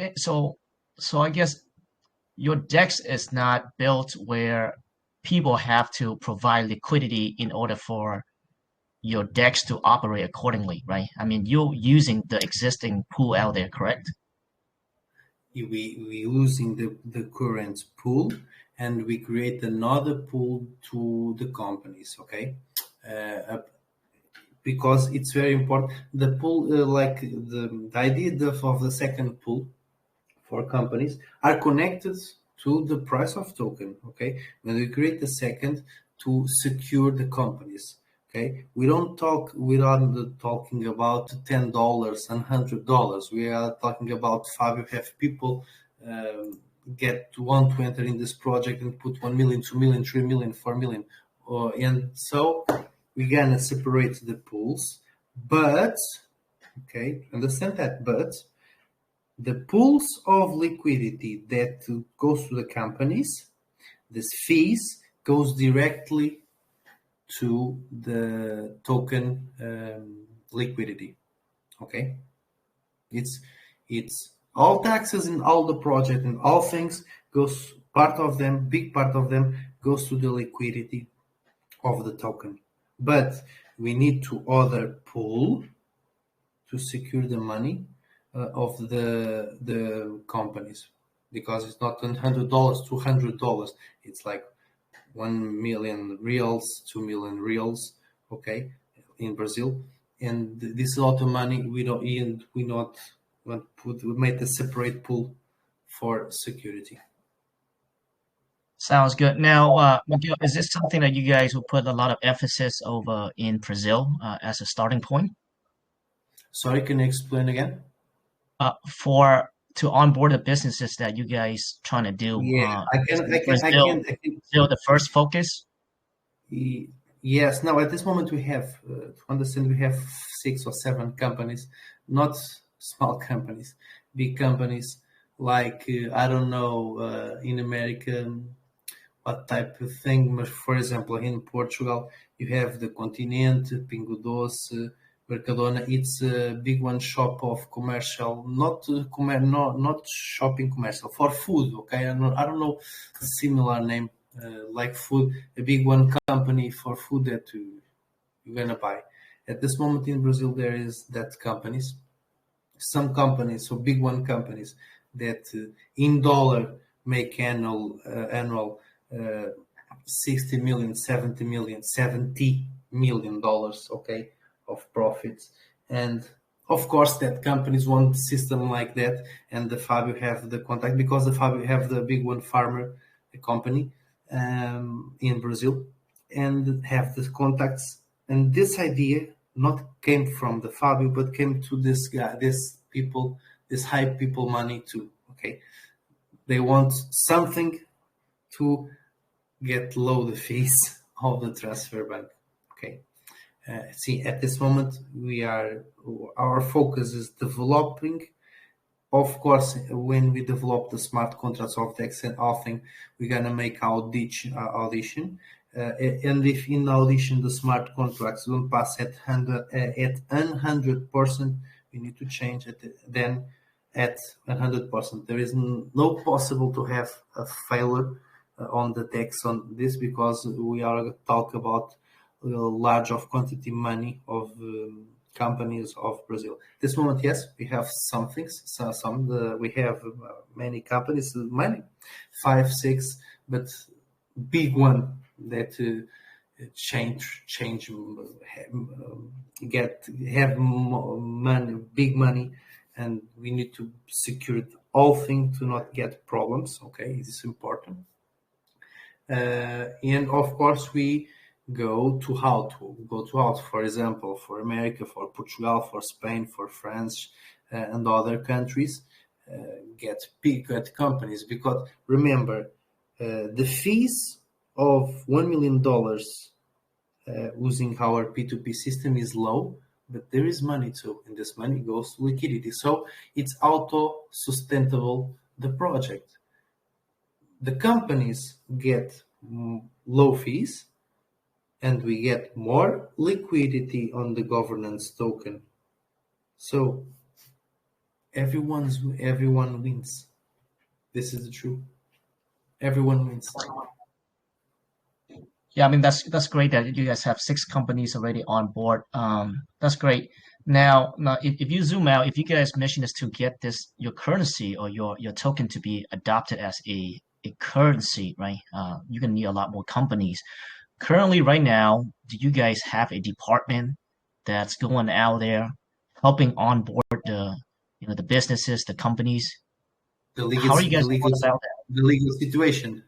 I guess your DEX is not built where people have to provide liquidity in order for your DEX to operate accordingly, right? I mean, you're using the existing pool out there, correct? We using the current pool, and we create another pool to the companies. Okay, because it's very important. The pool, like the idea of the second pool for companies, are connected to the price of token. Okay, when we create the second to secure the companies. Okay, we are talking about $10 and $100. We are talking about five. You have people want to enter in this project and put 1 million, 2 million, 3 million, 4 million, and so we're gonna separate the pools. But okay, understand that. But the pools of liquidity that goes to the companies, these fees goes directly to the token liquidity. Okay, it's all taxes and all the project and all things goes, big part of them goes to the liquidity of the token. But we need to other pool to secure the money of the companies, because it's not $100, $200. It's like 1 million reals, 2 million reals, okay, in Brazil, and this is a lot of money. We made a separate pool for security. Sounds good. Now, Miguel, is this something that you guys will put a lot of emphasis over in Brazil as a starting point? Sorry, can you explain again? To onboard the businesses that you guys trying to do. Yeah, I can. Still the first focus. Yes. Now, at this moment, we have to understand. We have 6 or 7 companies, not small companies, big companies. Like I don't know in America what type of thing. But for example, in Portugal, you have the Continente, Pingo Doce, Mercadona. It's a big one shop of commercial, not shopping commercial, for food. Okay, I don't know a similar name like food. A big one company for food that you're gonna buy. At this moment in Brazil, there is that companies, some companies, so big one companies that in dollar make annual 60 million, 70 million, $70 million. Okay, of profits, and Of course, that companies want system like that, and the Fabio have the contact because the Fabio have the big one farmer company in Brazil, and have the contacts. And this idea not came from the Fabio, but came to this guy, this people, this high people money too. Okay, they want something to get low the fees of the transfer bank. Okay. See, at this moment, our focus is developing. Of course, when we develop the smart contracts of DEX and Authing, we're gonna make audition. And if in audition the smart contracts don't pass at 100%, we need to change it. Then at 100%, there is no possible to have a failure on the DEX on this because we are talk about large of quantity money of companies of Brazil. This moment, yes, we have some things. We have many companies, many, 5, 6, but big one that have money, big money, and we need to secure all things to not get problems. Okay, it is important. And of course, we go to how, for example, for America, for Portugal, for Spain, for France, and other countries, get big companies. Because remember, the fees of $1 million using our P2P system is low, but there is money too, and this money goes to liquidity. So it's auto-sustainable, the project. The companies get low fees, and we get more liquidity on the governance token. So everyone wins. This is the truth. Everyone wins. Yeah, I mean that's great that you guys have 6 companies already on board. That's great. Now if you zoom out, if you guys' mission is to get your currency or your token to be adopted as a currency, right? You're gonna need a lot more companies. Currently, right now, do you guys have a department that's going out there helping onboard the businesses, the companies? How are you guys going about that? The legal situation.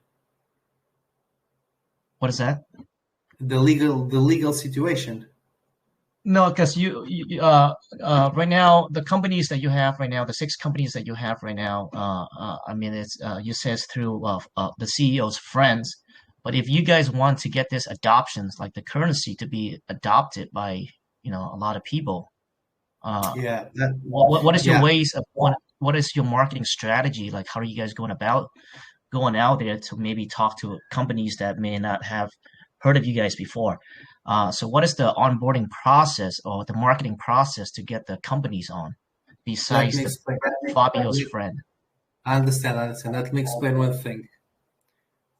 What is that? The legal situation. No, because right now the companies that you have right now, the 6 companies that you have right now, I mean it's you says through the CEO's friends. But if you guys want to get this adoptions, like the currency to be adopted by a lot of people, Yeah. what is your ways of what is your marketing strategy? Like how are you guys going about going out there to maybe talk to companies that may not have heard of you guys before? So what is the onboarding process or the marketing process to get the companies on besides Fabio's friend? I understand. Let me explain one thing.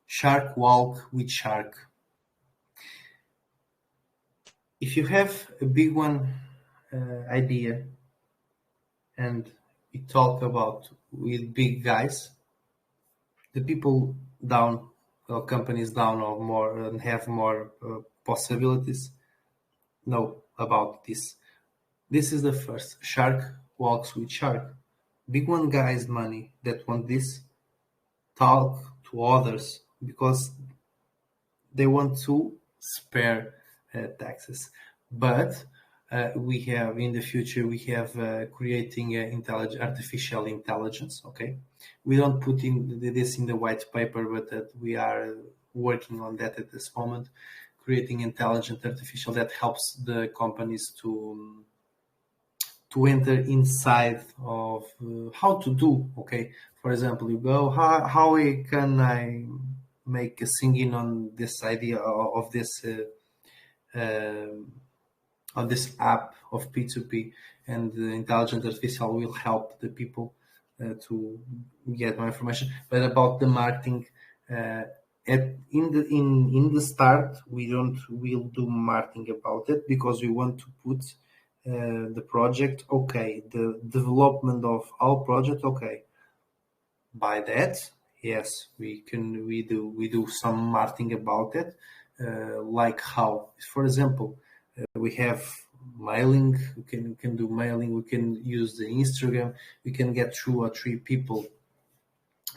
Shark walk with shark. If you have a big one idea and you talk about with big guys, the people down or companies down or more and have more possibilities know about this. This is the first. Shark walks with shark. Big one guys money that want this talk to others because they want to spare taxes. But we have in the future creating artificial intelligence. Okay, we don't put in this in the white paper, but we are working on that at this moment, creating intelligent artificial that helps the companies to enter inside of how to do. Okay, for example, you go how can I make a singing on this idea of this on this app of P2P, and the intelligent artificial will help the people to get more information. But about the marketing, in the start, we'll do marketing about it because we want to put the project, okay, the development of our project, okay. By that, yes, we do some marketing about it, like how, for example, we have mailing. We can do mailing. We can use the Instagram. We can get 2 or 3 people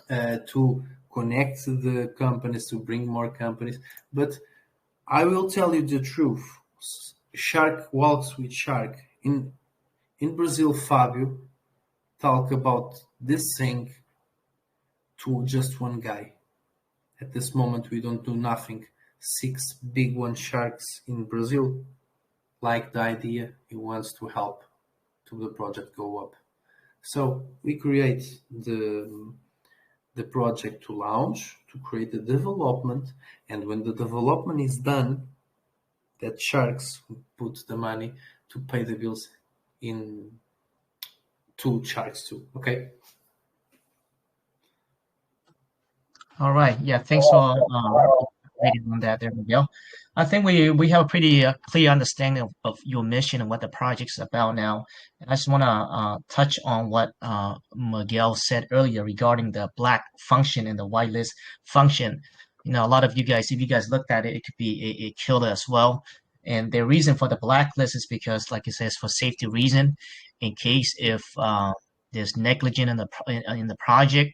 to connect the companies, to bring more companies. But I will tell you the truth. Shark walks with shark. In Brazil, Fabio talk about this thing to just one guy. At this moment, we don't do nothing. 6 big one sharks in Brazil like the idea. He wants to help to the project go up. So we create the project to launch, to create the development, and when the development is done, that sharks put the money to pay the bills in 2 sharks too. Okay. All right. Yeah. Thanks for reading on that there, Miguel. I think we have a pretty clear understanding of your mission and what the project's about now. And I just want to touch on what Miguel said earlier regarding the black function and the whitelist function. You know, a lot of you guys, if you guys looked at it, it could be a killer as well. And the reason for the blacklist is because, like it says, for safety reason, in case if there's negligence in the project,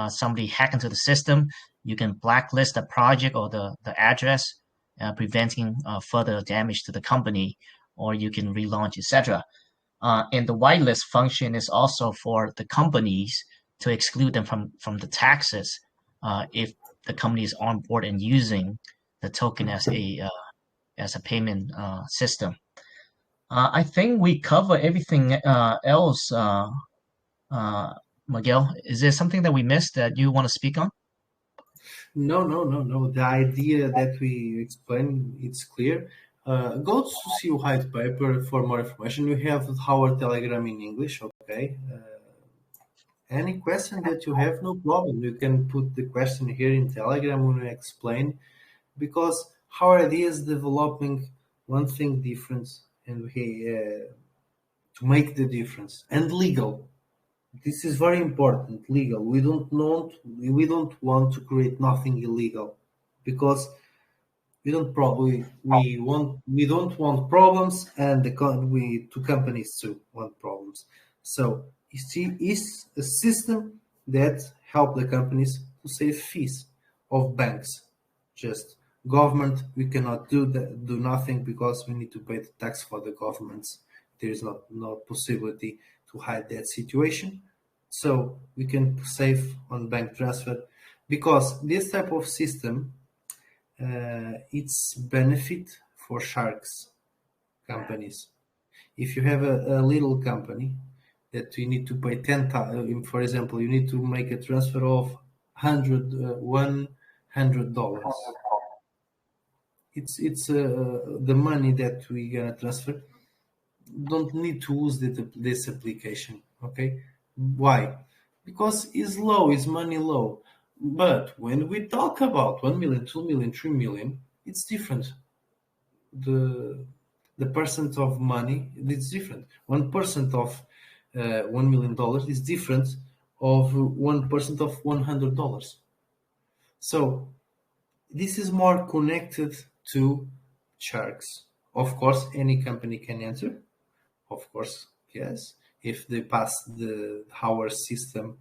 somebody hack into the system, you can blacklist the project or the address, preventing further damage to the company, or you can relaunch, etc. And the whitelist function is also for the companies to exclude them from the taxes if the company is on board and using the token as a payment system. I think we cover everything else. Miguel, is there something that we missed that you want to speak on? No. The idea that we explained, it's clear. Go to see white paper for more information. We have our Telegram in English, okay? Any question that you have, no problem. You can put the question here in Telegram when we explain, because our idea is developing one thing different and to make the difference, and legal. This is very important. Legal. We don't want to create nothing illegal, because we don't want problems, and two companies too want problems. So it's a system that help the companies to save fees of banks. Just government, we cannot do nothing, because we need to pay the tax for the governments. There is no possibility to hide that situation. So we can save on bank transfer, because this type of system, it's benefit for sharks companies. If you have a little company that you need to pay $10,000, for example, you need to make a transfer of $100. It's the money that we gonna transfer. Don't need to use this application, okay? Why? Because it's low, it's money low. But when we talk about 1 million, 2 million, 3 million, it's different. The percent of money is different. 1% of $1 million is different of 1% of $100. So this is more connected to sharks. Of course, any company can enter. Of course, yes, if they pass our system,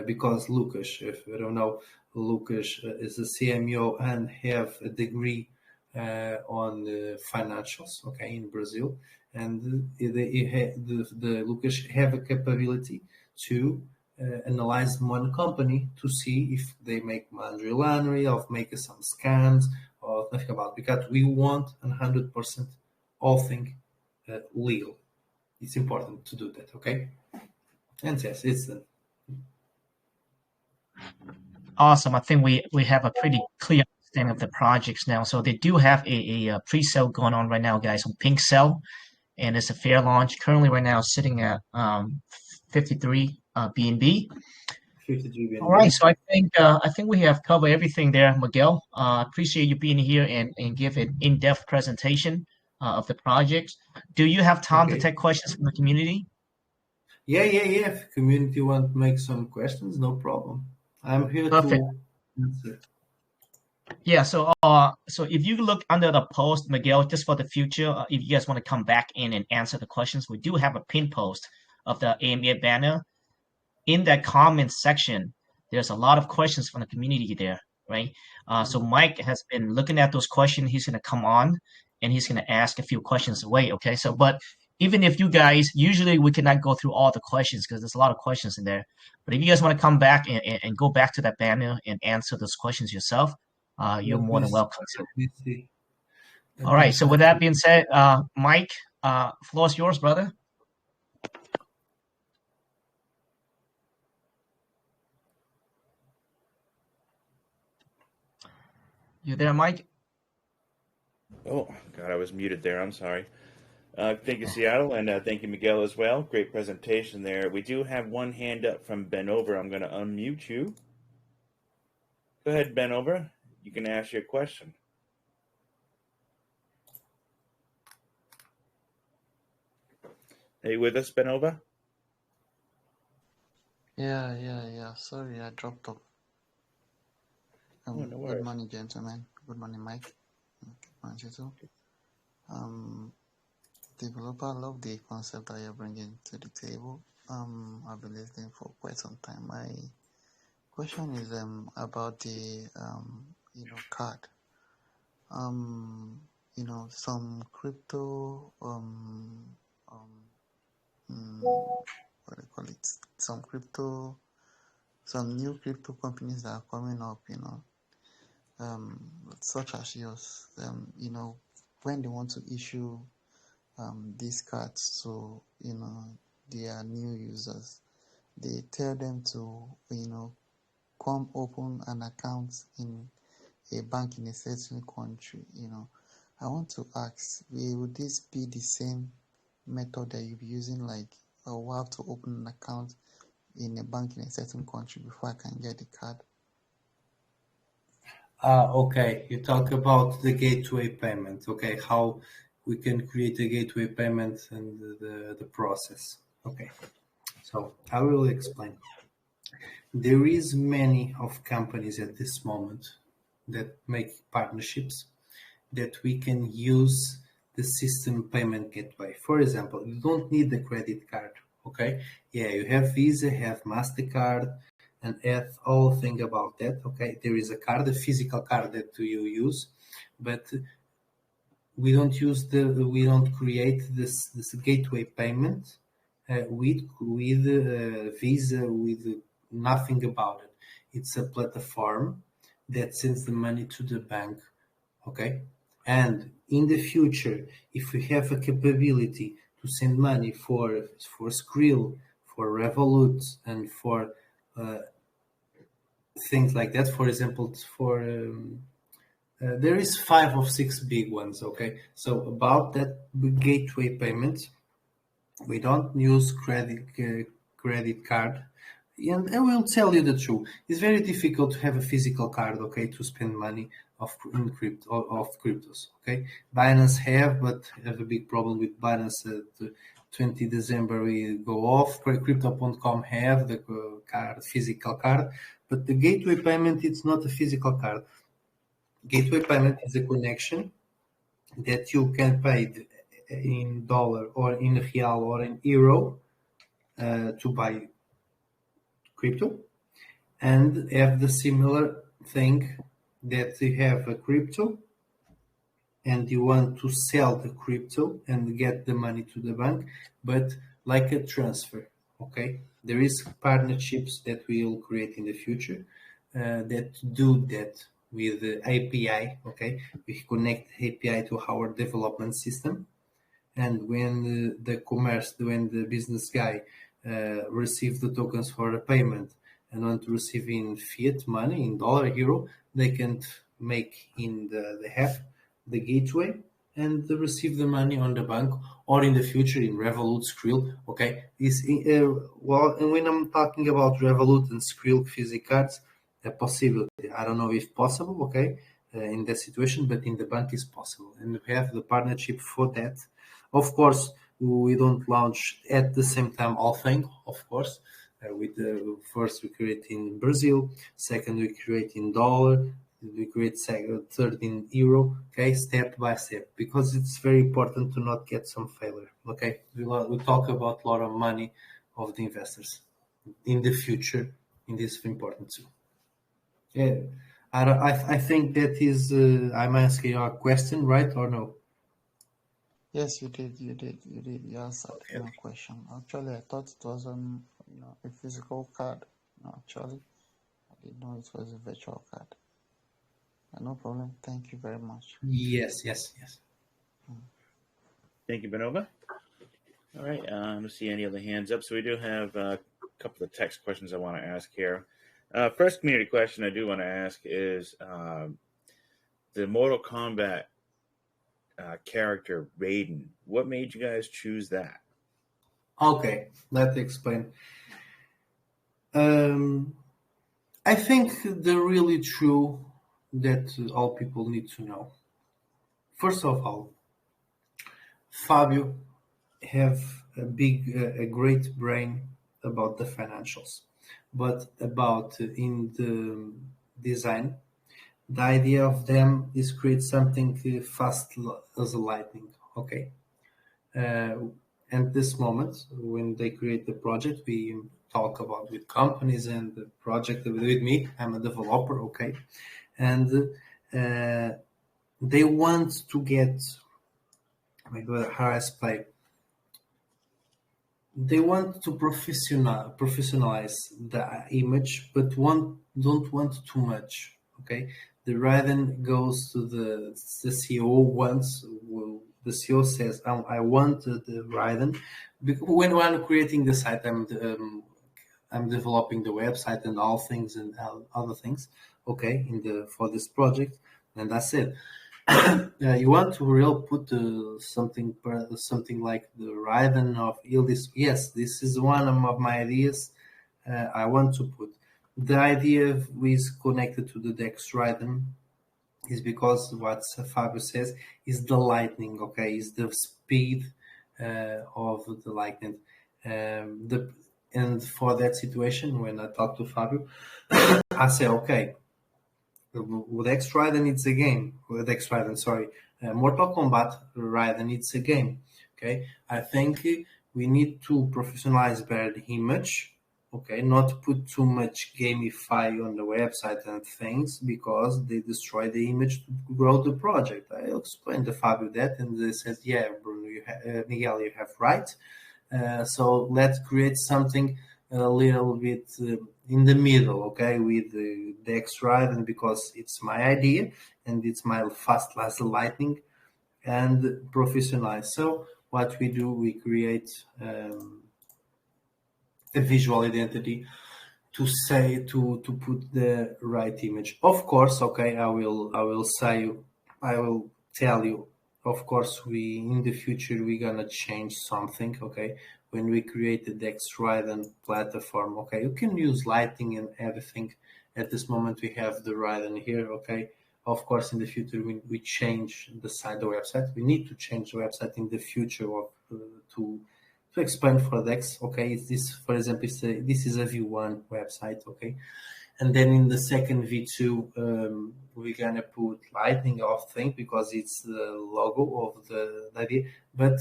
because Lucas, if you don't know, Lucas is a CMO and have a degree on financials, okay, in Brazil, and the Lucas have a capability to analyze one company to see if they make money laundering, or make some scams, or nothing about, because we want 100% all thing legal. It's important to do that, okay? And yes, it's done. Awesome. I think we have a pretty clear understanding of the projects now. So they do have a pre-sale going on right now, guys, on Pink Cell, and it's a fair launch. Currently, right now, sitting at 53 BNB. 53 BNB. All right. So I think we have covered everything there, Miguel. Appreciate you being here and give an in-depth presentation of the project. Do you have time to take questions from the community? Yeah. If community want to make some questions, no problem. I'm here to answer. Yeah, so so if you look under the post, Miguel, just for the future, if you guys want to come back in and answer the questions, we do have a pin post of the AMA banner. In that comment section, there's a lot of questions from the community there, right? So Mike has been looking at those questions. He's gonna come on and he's gonna ask a few questions away. Okay, so but even if you guys, usually we cannot go through all the questions because there's a lot of questions in there. But if you guys want to come back and go back to that banner and answer those questions yourself, you're Let more me than see. welcome to. Let me see. All Let me right. So with find that it. being said, Mike, floor is yours, brother. You there, Mike? Oh, God, I was muted there. I'm sorry. Thank you, Seattle, and thank you, Miguel, as well. Great presentation there. We do have one hand up from Ben Over. I'm going to unmute you. Go ahead, Ben Over. You can ask your question. Are you with us, Ben Over? Yeah. Sorry, I dropped off. No Good worries. morning, gentlemen. Good morning, Mike. Good morning, Chiso. Developer, love the concept that you're bringing to the table. I've been listening for quite some time. My question is about the card. Some crypto what do you call it? Some new crypto companies that are coming up, such as yours, when they want to issue these cards to, their new users, they tell them to, come open an account in a bank in a certain country. I want to ask, will this be the same method that you'll be using, like, or have to open an account in a bank in a certain country before I can get the card? Okay, you talk about the gateway payment. Okay, how we can create a gateway payment and the process. Okay, so I will explain. There is many of companies at this moment that make partnerships that we can use the system payment gateway. For example, you don't need the credit card. Okay, yeah, you have Visa, have MasterCard, and have all thing about that. Okay, there is a card, a physical card that you use, but we don't create this gateway payment with Visa, with nothing about it. It's a platform that sends the money to the bank. Okay, and in the future, if we have a capability to send money for Skrill, for Revolut, and for things like that, for example, for there is 5 or 6 big ones. Okay, so about that gateway payment, we don't use credit card. And I will tell you the truth. It's very difficult to have a physical card, okay, to spend money of cryptos. Okay, Binance have, but have a big problem with Binance. At 20 December we go off. Crypto.com have the card, physical card, but the gateway payment, it's not a physical card. Gateway payment is a connection that you can pay in dollar or in real or in euro to buy crypto, and have the similar thing that you have a crypto and you want to sell the crypto and get the money to the bank, but like a transfer. Okay, there is partnerships that we will create in the future that do that with the API. Okay, we connect API to our development system, and when the business guy receives the tokens for a payment and want to receive in fiat money, in dollar, euro, they can make in the app the gateway and receive the money on the bank, or in the future in Revolut, Skrill. Okay, and when I'm talking about Revolut and Skrill physical cards, a possibility. I don't know if possible. Okay, in that situation, but in the bank is possible, and we have the partnership for that. Of course, we don't launch at the same time all things. Of course, with the first we create in Brazil, second we create in dollar, We create third in euro, okay, step by step, because it's very important to not get some failure. Okay, we talk about a lot of money of the investors in the future, and this is important too. Yeah, I think that is I'm asking your question, right or no? Yes, you did. You answered my question. Actually, I thought it was a physical card. No, actually, I didn't know it was a virtual card. No problem. Thank you very much. Yes. Thank you, Benova. All right, I don't see any other hands up. So we do have a couple of text questions I want to ask here. First community question I do want to ask is the Mortal Kombat character Raiden. What made you guys choose that? Okay, let's explain. I think the really true that all people need to know. First of all, Fabio have a great brain about the financials, but about in the design, the idea of them is create something fast as a lightning. Okay. At this moment, when they create the project, we talk about with companies and the project with me. I'm a developer, okay, and they want to get how I explain. They want to professionalize the image, but don't want too much. Okay, the Raiden goes to the CEO once. The CEO says, "I want the Raiden." When I'm creating the site, I'm developing the website and all things and other things. Okay, for this project, and that's it. You want to real put something like the Raiden of Ildis. Yes, this is one of my ideas. I want to put the idea is connected to the Dex Raiden is because what Fabio says is the lightning. Okay, is the speed of the lightning. And for that situation, when I talk to Fabio, I say, okay, Dex Raiden it's a game. Dex Raiden, sorry, Mortal Kombat Raiden it's a game. Okay, I think we need to professionalize better the image. Okay, not put too much gamify on the website and things because they destroy the image to grow the project. I explained to Fabio that, and they said, "Yeah, Bruno, Miguel, you have right. So let's create something a little bit in the middle, okay, with the Dex Raiden because it's my idea and it's my fast as lightning and professionalize." So what we do, we create a visual identity to put the right image. Of course, okay, I will tell you. Of course, we in the future we're gonna change something, okay. When we create the Dex Raiden platform, okay, you can use lighting and everything. At this moment, we have the Raiden here, okay. Of course, in the future, we change the website. We need to change the website in the future to explain for Dex, okay. It's this, for example, this is a V1 website, okay. And then in the second V2, we're gonna put lightning off thing because it's the logo of the idea, but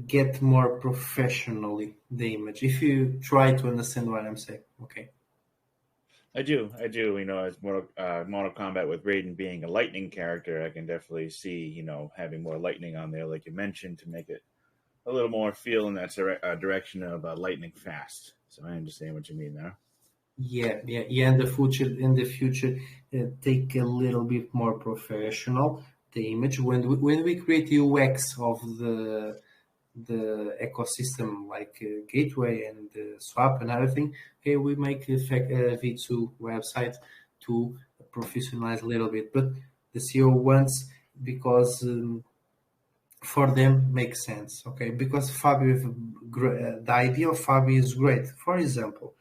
get more professionally the image. If you try to understand what I'm saying, okay. I do. You know, as Mortal Kombat with Raiden being a lightning character, I can definitely see, you know, having more lightning on there, like you mentioned, to make it a little more feel in that direction of lightning fast. So I understand what you mean there. Yeah. In the future, take a little bit more professional the image when we create UX of the ecosystem like gateway and swap and everything. Okay, we make a V2 website to professionalize a little bit, but the CEO wants because for them makes sense. Okay, because Fabio, the idea of Fabio is great. For example,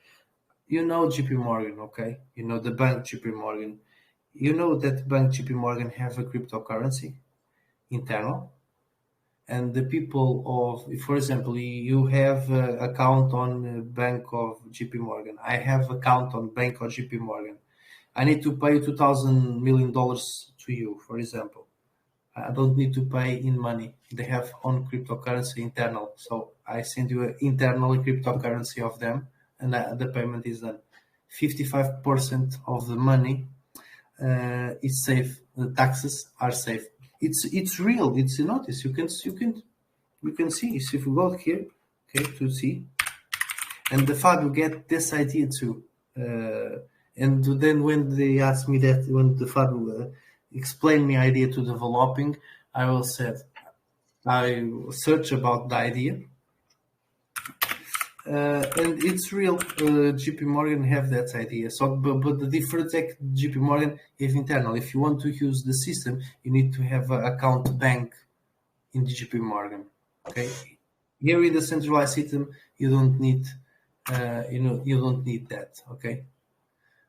you know JP Morgan, okay? You know the bank JP Morgan. You know that bank JP Morgan have a cryptocurrency internal, and the people of, for example, you have account on Bank of JP Morgan. I have account on Bank of JP Morgan. I need to pay $2,000 million to you, for example. I don't need to pay in money. They have own cryptocurrency internal. So I send you an internal cryptocurrency of them, and the payment is done. 55% of the money is safe. The taxes are safe. It's real. It's a notice. You can see. So if you go here, okay, to see, and the Fabio get this idea too. And then when they asked me that, when the Fabio explained me idea to developing, I will say I search about the idea, and it's real. JP Morgan have that idea. So, but the difference that JP Morgan is internal. If you want to use the system, you need to have an account bank in the JP Morgan. Okay, here in the centralized system, you don't need, you don't need that. Okay.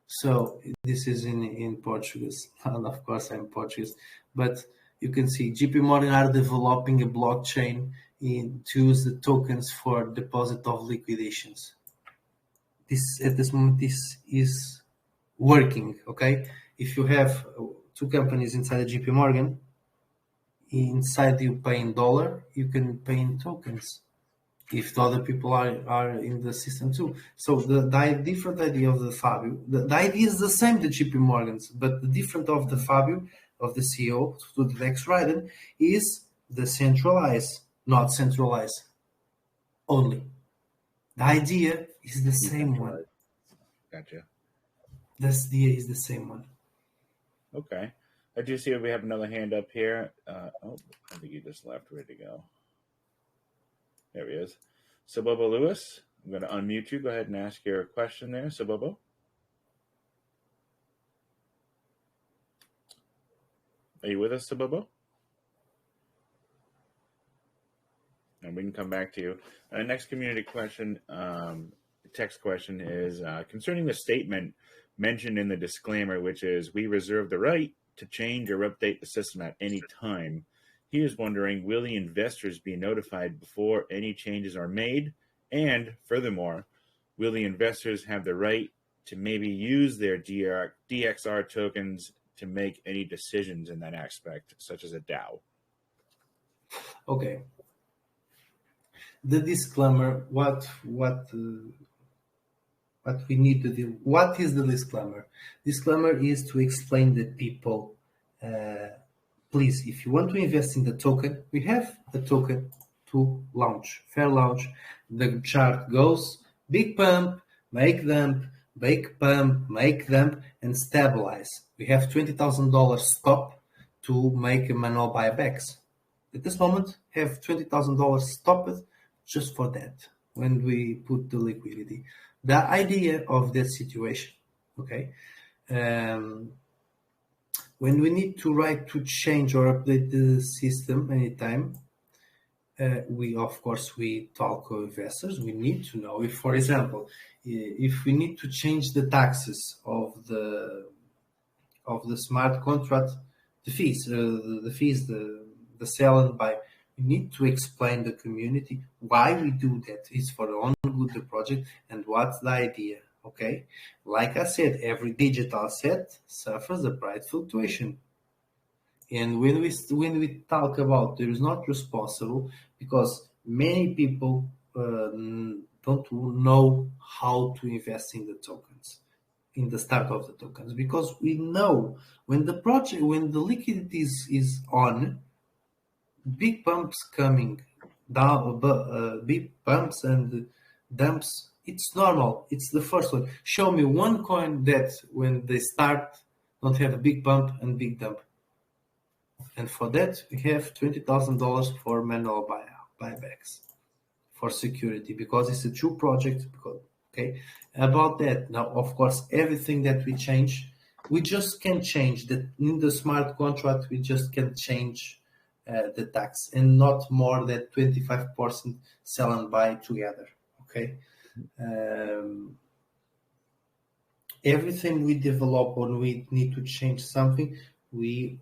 So this is in Portuguese, and of course I'm Portuguese, but you can see JP Morgan are developing a blockchain to use the tokens for deposit of liquidations. This at this moment this is working. Okay, if you have two companies inside the JP Morgan, inside you pay in dollar, you can pay in tokens. If the other people are in the system too. So the different idea of the Fabio, the idea is the same, the JP Morgan's, but the different of the Fabio, of the CEO to the DEX Raiden, is the centralized, not centralized only. The idea is the same one. Gotcha. The idea is the same one. Okay. I do see we have another hand up here. I think he just left. Where'd he go? There he is. Sabobo Lewis, I'm going to unmute you. Go ahead and ask your question there, Sabobo. Are you with us, Sabobo? And we can come back to you. Next community question, text question is concerning the statement mentioned in the disclaimer, which is, we reserve the right to change or update the system at any time. He is wondering, will the investors be notified before any changes are made? And furthermore, will the investors have the right to maybe use their DXR tokens to make any decisions in that aspect, such as a DAO? Okay. The disclaimer, what we need to do. What is the disclaimer? Disclaimer is to explain to people, please, if you want to invest in the token, we have a token to launch, fair launch. The chart goes big pump, make dump, big pump, make dump, and stabilize. We have $20,000 stop to make a manual buybacks. At this moment, have $20,000 stopped just for that when we put the liquidity. The idea of that situation, okay? When we need to write to change or update the system anytime, we talk to investors. We need to know if, for example, if we need to change the taxes of the smart contract, the fees, the sell and buy. We need to explain the community why we do that. It's for the own good the project and what's the idea. Okay, like I said, every digital asset suffers a price fluctuation. And when we talk about there is not responsible, because many people don't know how to invest in the tokens, in the start of the tokens, because we know when the liquidity is on, big pumps coming down, big pumps and dumps. It's normal. It's the first one. Show me one coin that when they start don't have a big pump and big dump. And for that, we have $20,000 for manual buybacks for security, because it's a true project. Okay, about that. Now, of course, everything that we change, we just can change that in the smart contract. We just can change the tax, and not more than 25% sell and buy together. Okay. Everything we develop or we need to change something, we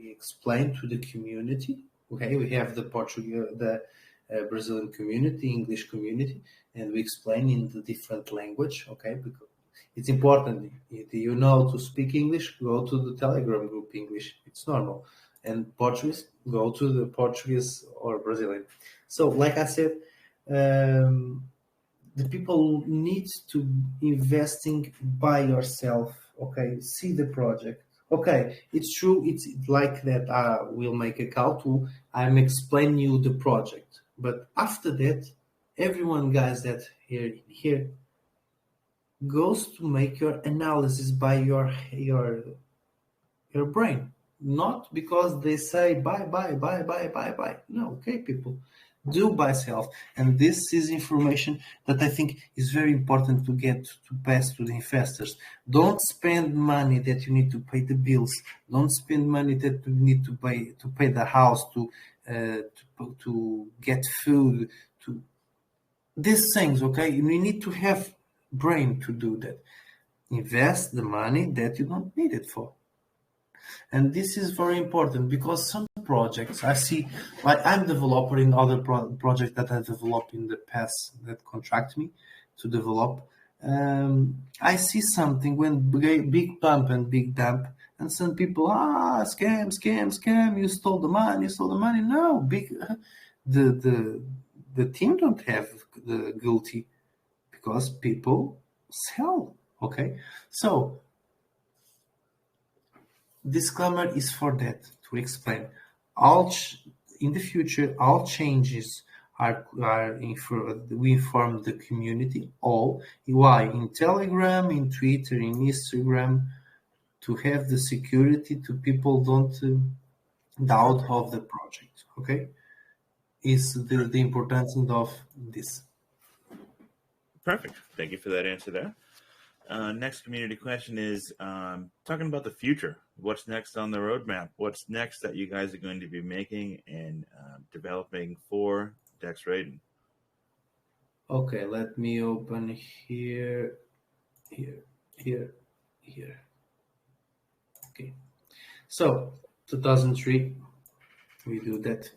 explain to the community. Okay, we have the Brazilian community, English community, and we explain in the different language. Okay, It's important. If you know to speak English, go to the Telegram group English. It's normal. And Portuguese, go to the Portuguese or Brazilian. So, like I said, the people need to investing by yourself. Okay, see the project. Okay, it's true. It's like that. We'll make a call to. I'm explaining you the project, but after that, everyone, guys, that here goes to make your analysis by your brain, not because they say buy. No, okay, people, do by self. And this is information that I think is very important to get to pass to the investors. Don't spend money that you need to pay the bills. Don't spend money that you need to pay the house, to get food, to these things. Okay, you need to have brain to do that. Invest the money that you don't need it for. And this is very important because some projects I see, like I'm developer in other projects that I developed in the past that contract me to develop. I see something when big pump and big dump, and some people scam, you stole the money. No, the team don't have the guilty because people sell. Okay, so disclaimer is for that, to explain in the future all changes we inform the community, all why in Telegram, in Twitter, in Instagram, to have the security to people don't doubt of the project. Okay, is the importance of this. Perfect. Thank you for that answer there. Next community question is talking about the future. What's next on the roadmap? What's next that you guys are going to be making and developing for DEX Raiden? Okay, let me open here. Okay, so 2003, we do that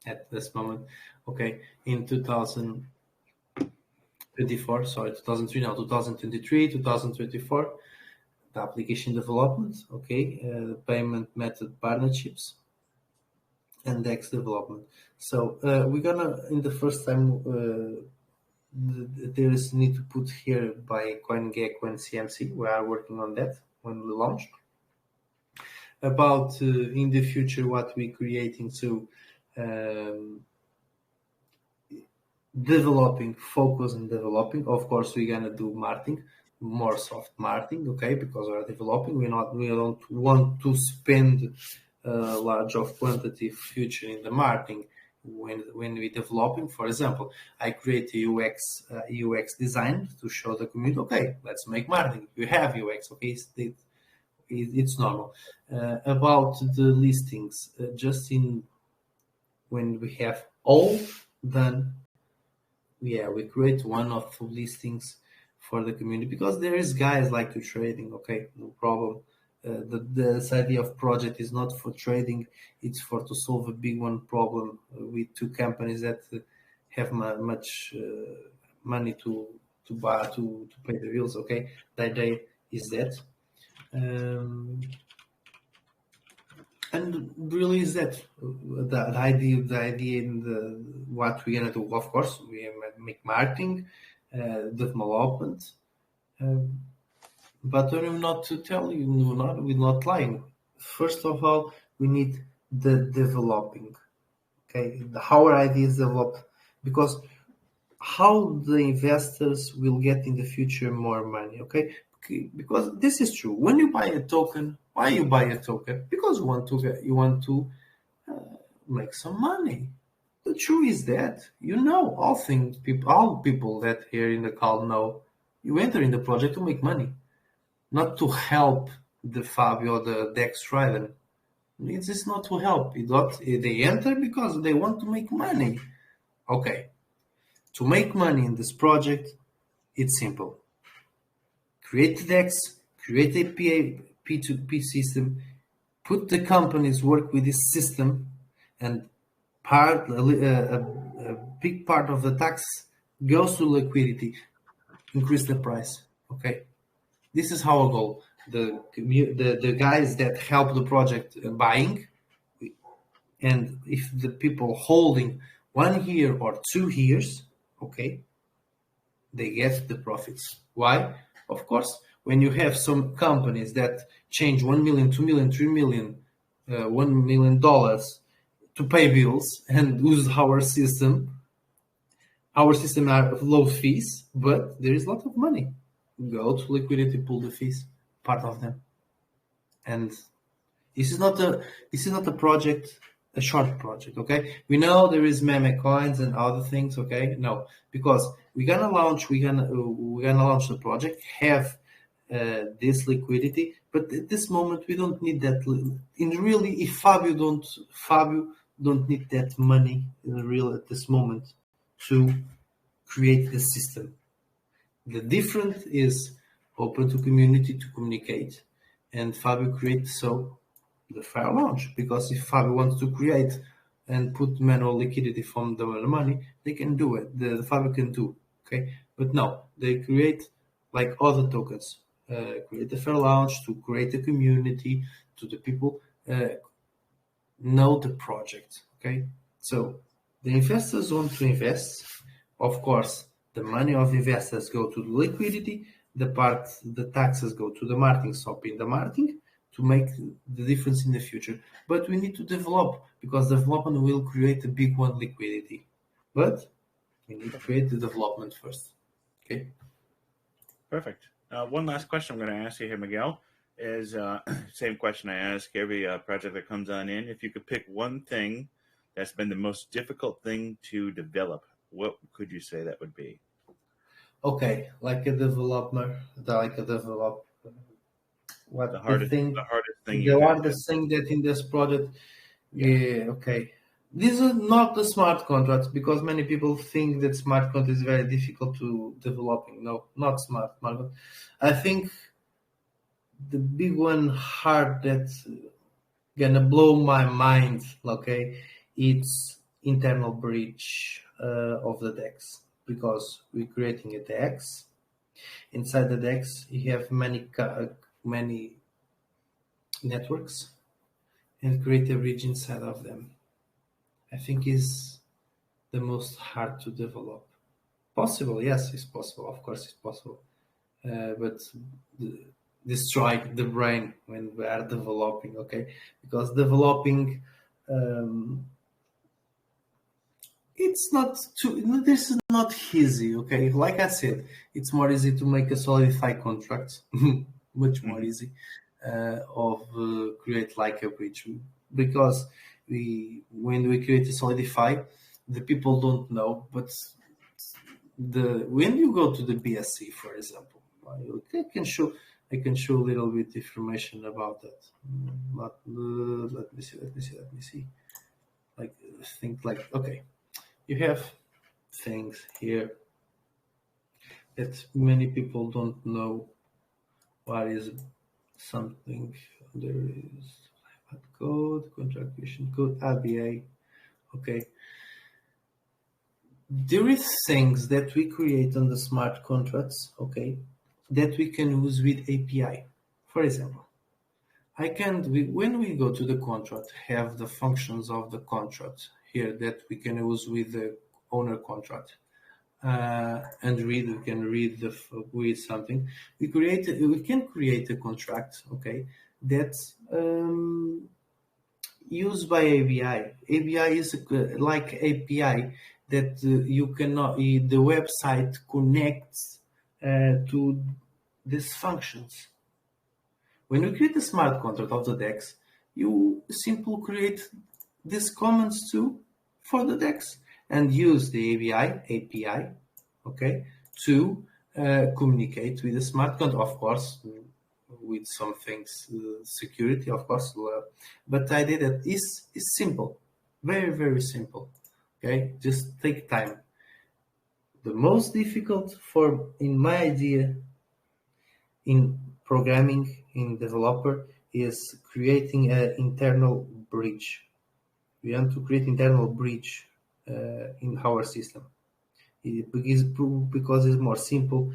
at this moment. Okay, in 2023, 2024, the application development, okay, the payment method partnerships, and DEX development. So we're gonna, in the first time, there is need to put here by CoinGecko and CMC. We are working on that when we launch. About in the future what we're creating, so focus on developing. Of course, we're gonna do marketing, more soft marketing, okay, because we're developing. We don't want to spend large of quantity future in the marketing when we're developing. For example, I create a UX design to show the community, okay, let's make marketing. You have UX, okay, it's normal. About the listings, when we have all done, we create one or two listings for the community, because there is guys like to trading, okay, no problem. This idea of project is not for trading, it's for to solve a big one problem with two companies that have much money to buy to pay the bills. Okay, the idea is that, and really is that the idea in what we're gonna do. Of course, we make marketing, development. But I'm not to tell you, we're not lying. First of all, we need the developing. Okay, our ideas develop, because how the investors will get in the future more money. Okay, because this is true. When you buy a token, why you buy a token? Because you want to make some money. The truth is that all people that here in the call know you enter in the project to make money, not to help the Fabio or the DEX Raiden. It's just not to help. They enter because they want to make money. Okay. To make money in this project, it's simple. Create the DEX, create a P2P system, put the companies work with this system, and a big part of the tax goes to liquidity, increase the price. Okay. This is our goal. The guys that help the project buying, and if the people holding 1 year or 2 years, okay, they get the profits. Why? Of course, when you have some companies that change 1 million, 2 million, 3 million, $1 million to pay bills and use our system are low fees, but there is a lot of money. Go to liquidity, pull the fees, part of them. And this is not a project, a short project, okay? We know there is meme coins and other things, okay? No, because we're gonna launch the project, have this liquidity, but at this moment we don't need that. In really, if Fabio don't need that money in real at this moment to create the system. The difference is open to community to communicate, and Fabio creates so the fair launch, because if Fabio wants to create and put manual liquidity from the money, they can do it. The Fabio can do, okay? But no, they create like other tokens, create a fair launch to create a community, to the people know the project, okay? So the investors want to invest. Of course, the money of investors go to the liquidity, the taxes go to the marketing, stop in the marketing to make the difference in the future. But we need to develop, because development will create a big one liquidity. But we need to create the development first. Okay. Perfect. One last question I'm going to ask you here, Miguel, is same question I ask every project that comes on in. If you could pick one thing that's been the most difficult thing to develop, what could you say that would be? Okay, like a developer, what The hardest thing. The hardest thing that in this project, yeah, okay. These are not the smart contracts, because many people think that smart contract is very difficult to developing. No, not smart contract. I think the big one hard that's gonna blow my mind, okay, it's internal breach of the DEX, because we're creating a DEX. Inside the DEX, you have many networks, and create a bridge inside of them. I think is the most hard to develop. Possible, yes, it's possible. Of course, it's possible. But destroy the brain when we are developing, okay? Because developing, it's not too. This is not easy, okay? Like I said, it's more easy to make a solidify contract, much more easy. Of create like a bridge, because when we create a solidify, the people don't know, but when you go to the BSC, for example, I can show a little bit information about that. But let me see. Like think like, okay, you have things here that many people don't know. What is something? There is code, contribution code, ABA. Okay. There is things that we create on the smart contracts, okay, that we can use with API. For example, when we go to the contract, have the functions of the contract here that we can use with the owner contract. And we can read with something. We can create a contract, okay, that's used by ABI. ABI is like API that you cannot. The website connects to these functions. When you create a smart contract of the DEX, you simply create these comments too for the DEX, and use the API, okay, to communicate with the smart contract, of course, with some things, security, of course, but the idea that is simple, very, very simple, okay, just take time. The most difficult in my idea, in programming, in developer, is creating an internal bridge. We want to create internal bridge in our system, because it's more simple.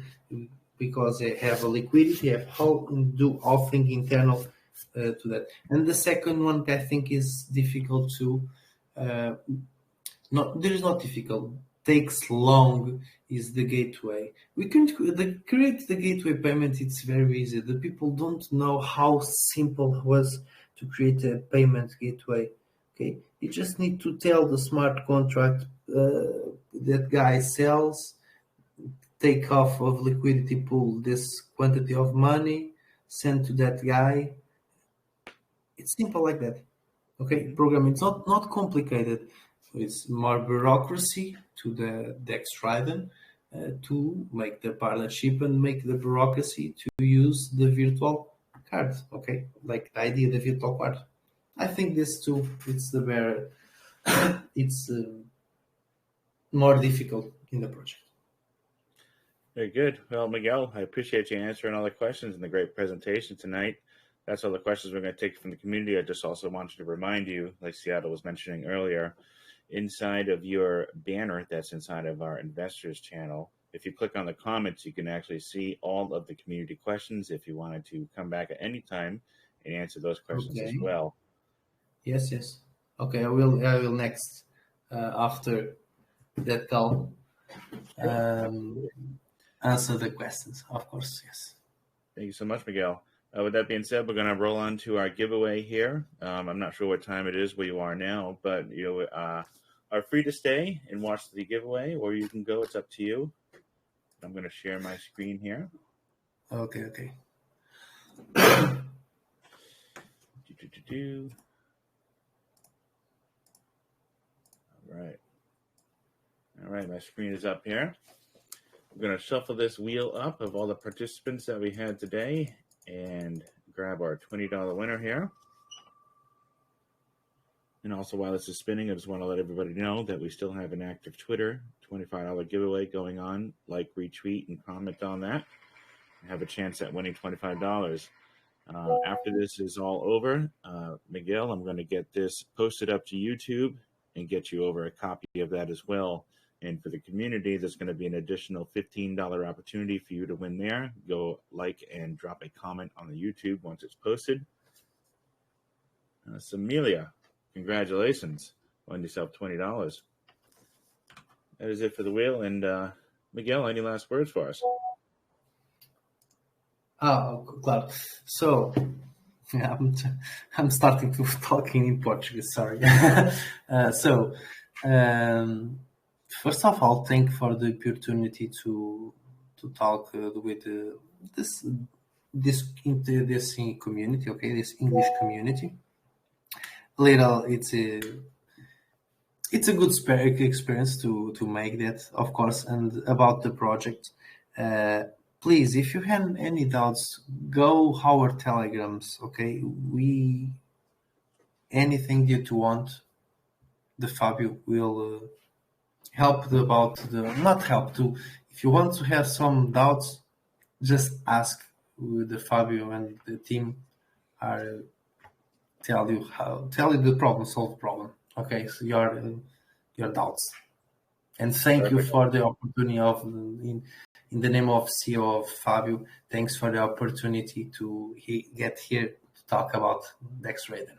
because they have a liquidity, have how do all thing internal to that. And the second one that I think is difficult to, there is not difficult, takes long, is the gateway. We can create the gateway payment. It's very easy. The people don't know how simple it was to create a payment gateway. Okay, you just need to tell the smart contract that guy sells, take off of liquidity pool this quantity of money, send to that guy. It's simple like that. Okay, program. It's not complicated. It's more bureaucracy to the DEX Raiden to make the partnership and make the bureaucracy to use the virtual card. Okay, like the idea of the virtual card. I think this too. It's the better. It's more difficult in the project. Very good. Well, Miguel, I appreciate you answering all the questions and the great presentation tonight. That's all the questions we're going to take from the community. I just also wanted to remind you, like Seattle was mentioning earlier, inside of your banner that's inside of our investors channel, if you click on the comments, you can actually see all of the community questions if you wanted to come back at any time and answer those questions as well. Yes. Okay, I will next after that call answer the questions, of course. Yes. Thank you so much, Miguel. With that being said, we're going to roll on to our giveaway here. I'm not sure what time it is where you are now, but you are free to stay and watch the giveaway, or you can go. It's up to you. I'm going to share my screen here. Okay. All right, my screen is up here. We're going to shuffle this wheel up of all the participants that we had today and grab our $20 winner here. And also, while this is spinning, I just want to let everybody know that we still have an active Twitter $25 giveaway going on. Like, retweet, and comment on that. You have a chance at winning $25. After this is all over, Miguel, I'm going to get this posted up to YouTube and get you over a copy of that as well. And for the community, there's going to be an additional $15 opportunity for you to win there. Go like and drop a comment on the YouTube once it's posted. Samelia, congratulations. Won yourself $20. That is it for the wheel. And Miguel, any last words for us? Oh, claro. So, I'm starting to talking in Portuguese. Sorry. First of all, thank you for the opportunity to talk with this community. Okay, this English community. It's a good experience to make that, of course. And about the project, please, if you have any doubts, go our telegrams. Okay, anything that you want, the Fabio will help not help to. If you want to have some doubts, just ask the Fabio, and the team are tell you the problem, solve problem. Okay, so your doubts. And thank you for the opportunity of in the name of CEO of Fabio. Thanks for the opportunity to get here to talk about DEX Raiden.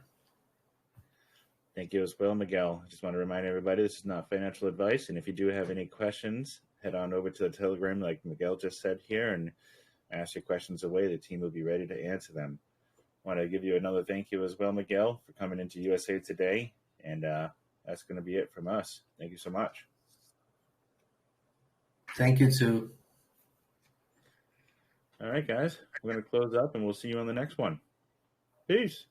Thank you as well, Miguel. I just want to remind everybody this is not financial advice, and if you do have any questions, head on over to the Telegram, like Miguel just said here, and ask your questions away. The team will be ready to answer them. I want to give you another thank you as well, Miguel, for coming into USA today, and that's going to be it from us. Thank you so much. Thank you too. All right, guys, we're going to close up, and we'll see you on the next one. Peace.